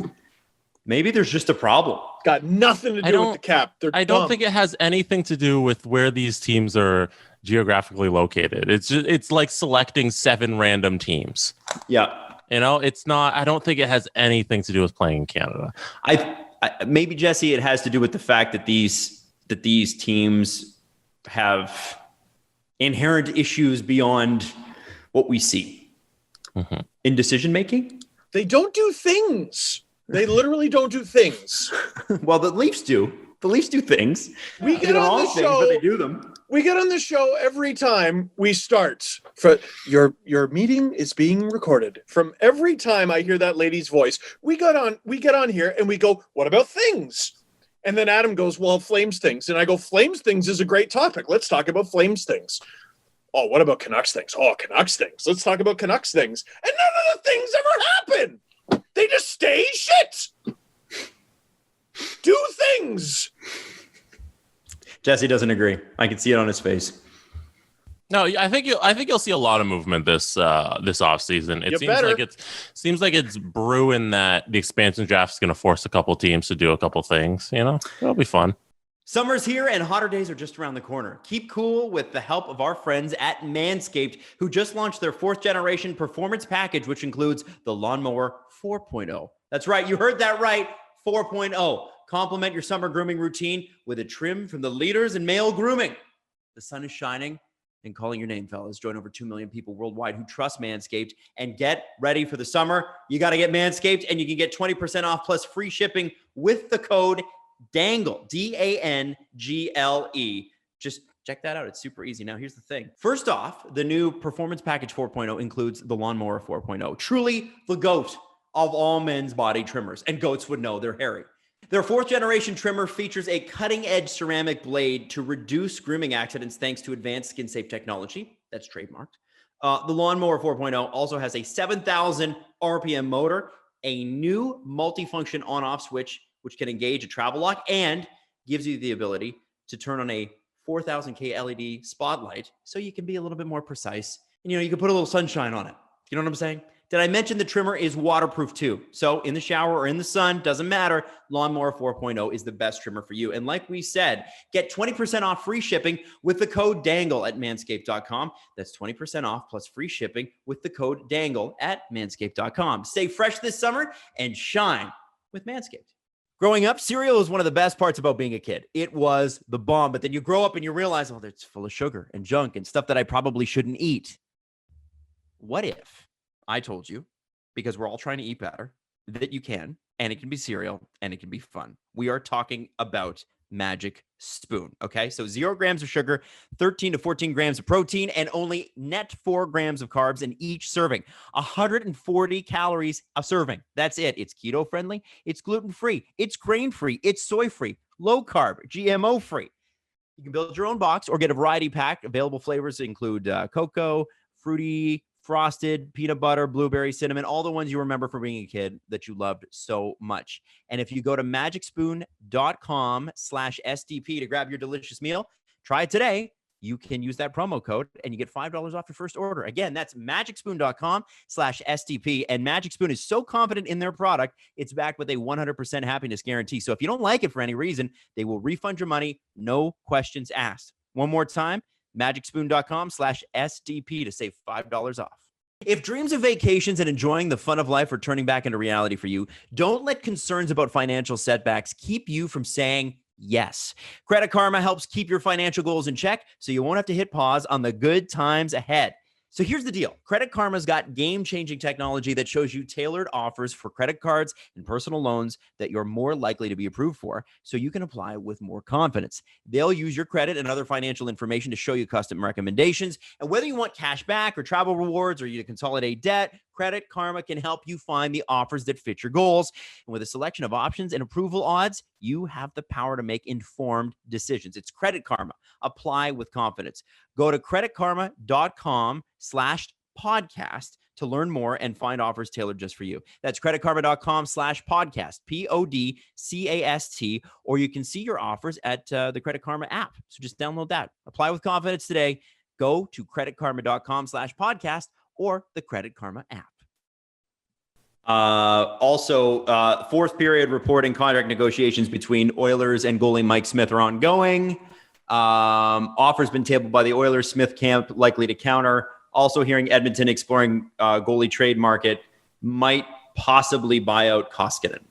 Maybe there's just a problem. Got nothing to do with the cap. I don't think it has anything to do with where these teams are geographically located. It's like selecting 7 random teams. Yeah. It's not, I don't think it has anything to do with playing in Canada. I maybe, Jesse, it has to do with the fact that these teams have inherent issues beyond what we see in decision making. They don't do things. They literally don't do things. Well, the Leafs do. The Leafs do things. We get on the show, but they do them. We get on the show every time we start. For your meeting is being recorded. From every time I hear that lady's voice, we get on here and we go, what about things? And then Adam goes, well, Flames things. And I go, Flames things is a great topic. Let's talk about Flames things. Oh, what about Canucks things? Oh, Canucks things. Let's talk about Canucks things. And none of the things ever happen. They just stay shit. Do things. Jesse doesn't agree. I can see it on his face. No, I think you'll see a lot of movement this offseason. It seems like it's brewing that the expansion draft is going to force a couple teams to do a couple things. It'll be fun. Summer's here and hotter days are just around the corner. Keep cool with the help of our friends at Manscaped, who just launched their 4th generation performance package, which includes the Lawnmower 4.0. That's right. You heard that right. 4.0. Complement your summer grooming routine with a trim from the leaders in male grooming. The sun is shining. in calling your name, fellas. Join over 2 million people worldwide who trust Manscaped, and get ready for the summer. You got to get Manscaped, and you can get 20% off plus free shipping with the code DANGLE, DANGLE. Just check that out. It's super easy. Now, here's the thing. First off, the new Performance Package 4.0 includes the Lawnmower 4.0, truly the GOAT of all men's body trimmers, and goats would know they're hairy. Their 4th-generation trimmer features a cutting-edge ceramic blade to reduce grooming accidents thanks to advanced skin-safe technology. That's trademarked. The Lawnmower 4.0 also has a 7,000 RPM motor, a new multifunction on-off switch, which can engage a travel lock and gives you the ability to turn on a 4,000K LED spotlight so you can be a little bit more precise. And, you can put a little sunshine on it. You know what I'm saying? Did I mention the trimmer is waterproof too? So in the shower or in the sun, doesn't matter. Lawnmower 4.0 is the best trimmer for you. And like we said, get 20% off free shipping with the code DANGLE at manscaped.com. That's 20% off plus free shipping with the code DANGLE at manscaped.com. Stay fresh this summer and shine with Manscaped. Growing up, cereal was one of the best parts about being a kid. It was the bomb. But then you grow up and you realize, oh, it's full of sugar and junk and stuff that I probably shouldn't eat. What if I told you, because we're all trying to eat better, that you can, and it can be cereal, and it can be fun? We are talking about Magic Spoon, okay? So 0 grams of sugar, 13 to 14 grams of protein, and only net 4 grams of carbs in each serving. 140 calories a serving. That's it. It's keto-friendly, it's gluten-free, it's grain-free, it's soy-free, low-carb, GMO-free. You can build your own box or get a variety pack. Available flavors include cocoa, fruity, frosted, peanut butter, blueberry, cinnamon, all the ones you remember from being a kid that you loved so much. And if you go to magicspoon.com/SDP to grab your delicious meal, try it today. You can use that promo code and you get $5 off your first order. Again, that's magicspoon.com/SDP. And Magic Spoon is so confident in their product, it's backed with a 100% happiness guarantee. So if you don't like it for any reason, they will refund your money. No questions asked. One more time, magicspoon.com/SDP to save $5 off. If dreams of vacations and enjoying the fun of life are turning back into reality for you, don't let concerns about financial setbacks keep you from saying yes. Credit Karma helps keep your financial goals in check so you won't have to hit pause on the good times ahead. So here's the deal. Credit Karma's got game-changing technology that shows you tailored offers for credit cards and personal loans that you're more likely to be approved for, so you can apply with more confidence. They'll use your credit and other financial information to show you custom recommendations. And whether you want cash back or travel rewards or you to consolidate debt, Credit Karma can help you find the offers that fit your goals. And with a selection of options and approval odds, you have the power to make informed decisions. It's Credit Karma. Apply with confidence. Go to creditkarma.com/podcast to learn more and find offers tailored just for you. That's creditkarma.com/podcast, PODCAST, or you can see your offers at the Credit Karma app. So just download that. Apply with confidence today. Go to creditkarma.com/podcast or the Credit Karma app. Also, fourth period reporting contract negotiations between Oilers and goalie Mike Smith are ongoing. Offers been tabled by the Oilers. Smith camp likely to counter. Also hearing Edmonton exploring goalie trade market, might possibly buy out Koskinen.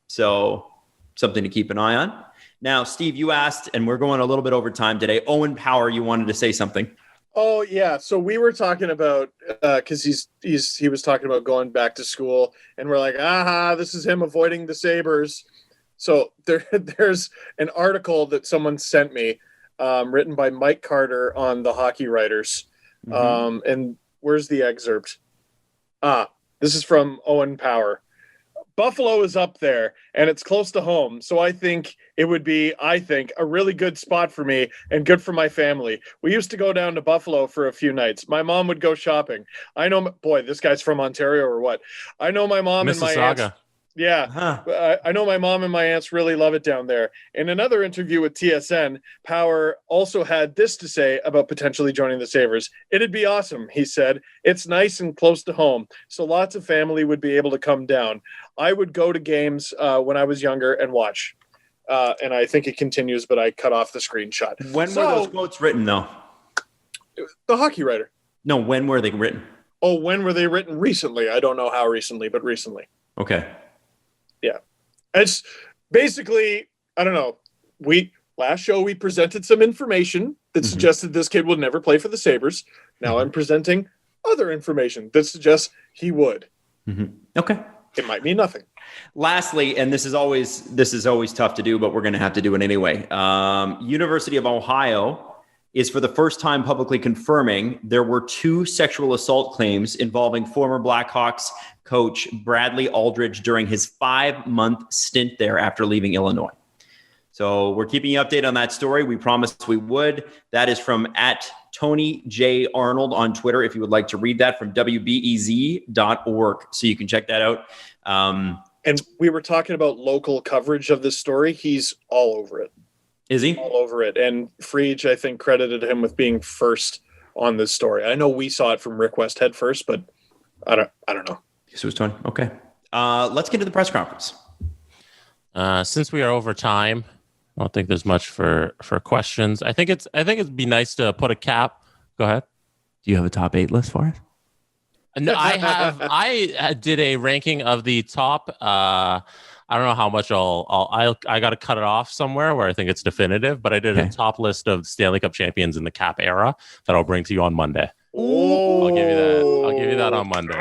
So something to keep an eye on. Now, Steve, you asked, and we're going a little bit over time today. Owen Power, you wanted to say something. Oh yeah, so we were talking about because he was talking about going back to school, and we're like, this is him avoiding the Sabres. So there's an article that someone sent me, written by Mike Carter on the Hockey Writers, and where's the excerpt? This is from Owen Power. Buffalo is up there, and it's close to home, so I think it would be, a really good spot for me and good for my family. We used to go down to Buffalo for a few nights. My mom would go shopping. I know, boy, this guy's from Ontario or what? I know my mom and my aunts. Yeah, I know my mom and my aunts really love it down there. In another interview with TSN, Power also had this to say about potentially joining the Sabres. It'd be awesome, he said. It's nice and close to home, so lots of family would be able to come down. I would go to games when I was younger and watch. And I think it continues, but I cut off the screenshot. When were those quotes written, though? The Hockey Writer. No, when were they written? Oh, when were they written? Recently. I don't know how recently, but recently. Okay. Yeah. It's basically, I don't know. We last show we presented some information that suggested this kid would never play for the Sabres. Now I'm presenting other information that suggests he would. Okay. It might mean nothing. Lastly, and this is always tough to do, but we're going to have to do it anyway. University of Ohio is for the first time publicly confirming there were 2 sexual assault claims involving former Blackhawks coach Bradley Aldridge during his 5-month stint there after leaving Illinois. So we're keeping you updated on that story. We promised we would. That is from @Tony J. Arnold on Twitter. If you would like to read that from WBEZ.org. So you can check that out. And we were talking about local coverage of this story. He's all over it. Is he? All over it. And Frege, I think, credited him with being first on this story. I know we saw it from Rick Westhead first, but I don't know. Yes, it was Tony. Okay. Let's get to the press conference. Since we are over time, I don't think there's much for questions. I think it'd be nice to put a cap. Go ahead. Do you have a top 8 list for it? No, I did a ranking of the top. I don't know how much I got to cut it off somewhere where I think it's definitive, but I did a top list of Stanley Cup champions in the cap era that I'll bring to you on Monday. Oh, I'll give you that on Monday.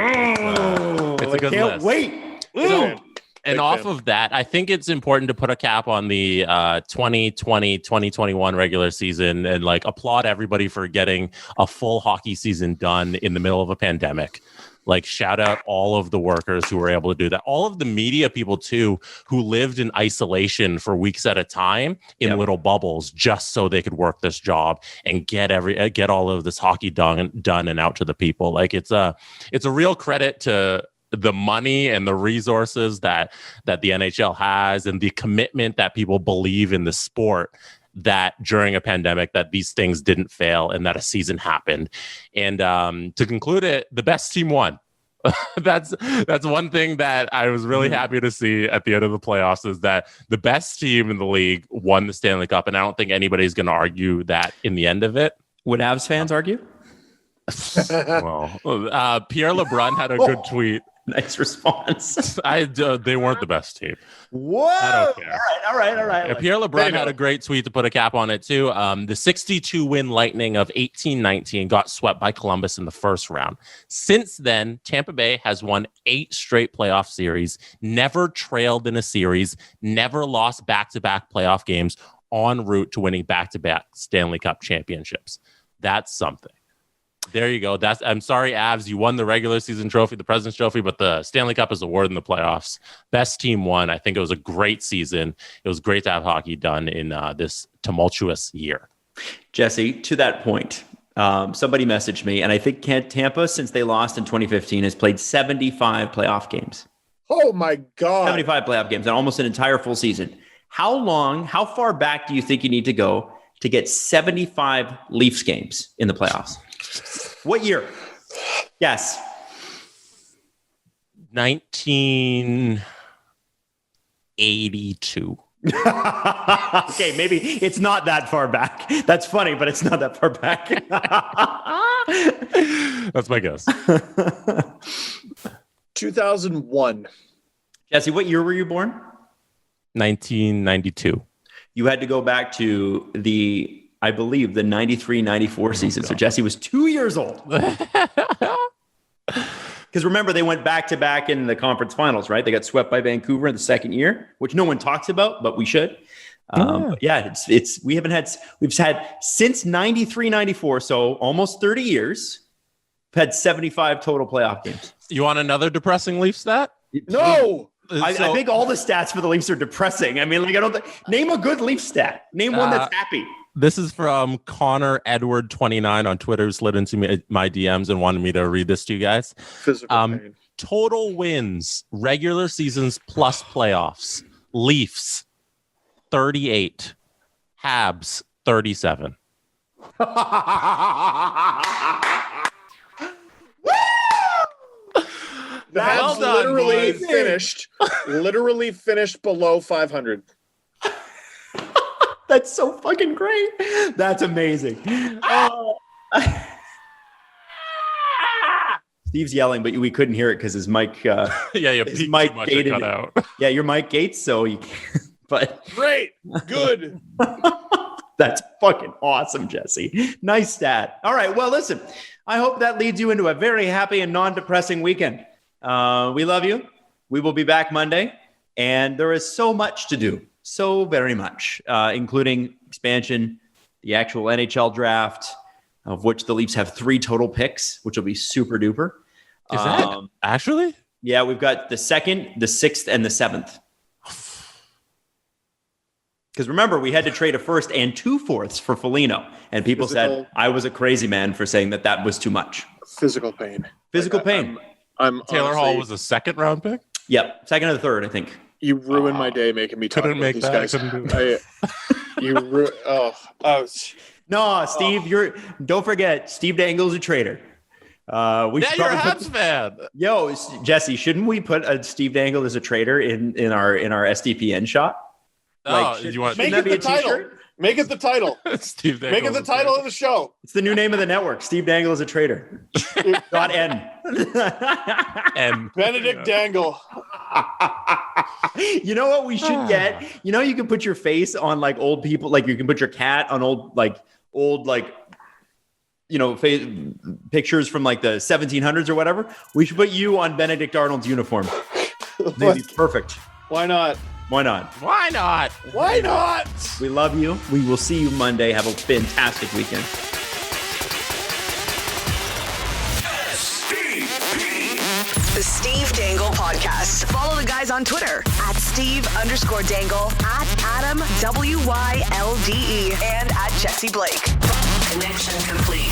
It's a good can't list. Wait. And off of that, I think it's important to put a cap on the 2020-2021 regular season and like applaud everybody for getting a full hockey season done in the middle of a pandemic. Like shout out all of the workers who were able to do that. All of the media people too, who lived in isolation for weeks at a time in little bubbles, just so they could work this job and get all of this hockey done and out to the people. Like it's a real credit to the money and the resources that the NHL has and the commitment that people believe in the sport, that during a pandemic that these things didn't fail and that a season happened. And to conclude it, the best team won. That's one thing that I was really happy to see at the end of the playoffs, is that the best team in the league won the Stanley Cup. And I don't think anybody's going to argue that in the end of it. Would Avs fans argue? Well, Pierre LeBrun had a good tweet. Nice response. They weren't the best team. Whoa! I don't care. All right. Pierre LeBrun had a great tweet to put a cap on it too. The 62-win Lightning of 18-19 got swept by Columbus in the first round. Since then, Tampa Bay has won 8 straight playoff series, never trailed in a series, never lost back-to-back playoff games, en route to winning back-to-back Stanley Cup championships. That's something. There you go. I'm sorry, Avs. You won the regular season trophy, the President's Trophy, but the Stanley Cup is awarded in the playoffs. Best team won. I think it was a great season. It was great to have hockey done in this tumultuous year. Jesse, to that point, somebody messaged me, and I think Tampa, since they lost in 2015, has played 75 playoff games. Oh, my God. 75 playoff games and almost an entire full season. How far back do you think you need to go to get 75 Leafs games in the playoffs? What year? Yes. 1982. Okay, maybe it's not that far back. That's funny, but it's not that far back. That's my guess. 2001. Jesse, what year were you born? 1992. You had to go back to I believe, the 93-94 season. So Jesse was 2 years old. Because remember, they went back-to-back in the conference finals, right? They got swept by Vancouver in the second year, which no one talks about, but we should. But we've had since 93-94, so almost 30 years, we've had 75 total playoff games. You want another depressing Leaf stat? No! I think all the stats for the Leafs are depressing. I mean, name a good Leaf stat. Name one that's happy. This is from Connor Edward 29 on Twitter, who slid into my DMs and wanted me to read this to you guys. Physical pain. Total wins, regular seasons plus playoffs. Leafs, 38. Habs, 37. The Habs literally finished below 500. That's so fucking great. That's amazing. Steve's yelling, but we couldn't hear it because his mic. His mic gated. Cut out. Yeah, your mic gates, so you can't. But great, good. That's fucking awesome, Jesse. Nice stat. All right. Well, listen, I hope that leads you into a very happy and non-depressing weekend. We love you. We will be back Monday. And there is so much to do. So very much, including expansion, the actual NHL draft, of which the Leafs have 3 total picks, which will be super duper. Is that actually? Yeah, we've got the 2nd, the 6th, and the 7th. Because remember, we had to trade a 1st and 2 4ths for Foligno. And people said I was a crazy man for saying that was too much. Physical pain. Physical pain. I'm Taylor honestly, Hall was a 2nd round pick? Yep. 2nd and the 3rd, I think. You ruined my day making me talk about these guys. No, Steve, don't forget, Steve Dangle's a traitor. You're a Habs fan. Yo, Jesse, shouldn't we put a Steve Dangle as a traitor in our SDPN shot? You want make it the title? Make it the title. Steve Dangle. Make it the title of the show. It's the new name of the network. Steve Dangle is a traitor. .n. Benedict Dangle. You know what we should get? You know, you can put your face on like old people, like you can put your cat on old pictures from like the 1700s or whatever. We should put you on Benedict Arnold's uniform. Maybe perfect. Why not? Why not? Why not? Why not? We love you. We will see you Monday. Have a fantastic weekend. The Steve Dangle Podcast. Follow the guys on Twitter at Steve_Dangle, at Adam WYLDE, and at Jesse Blake. Connection complete.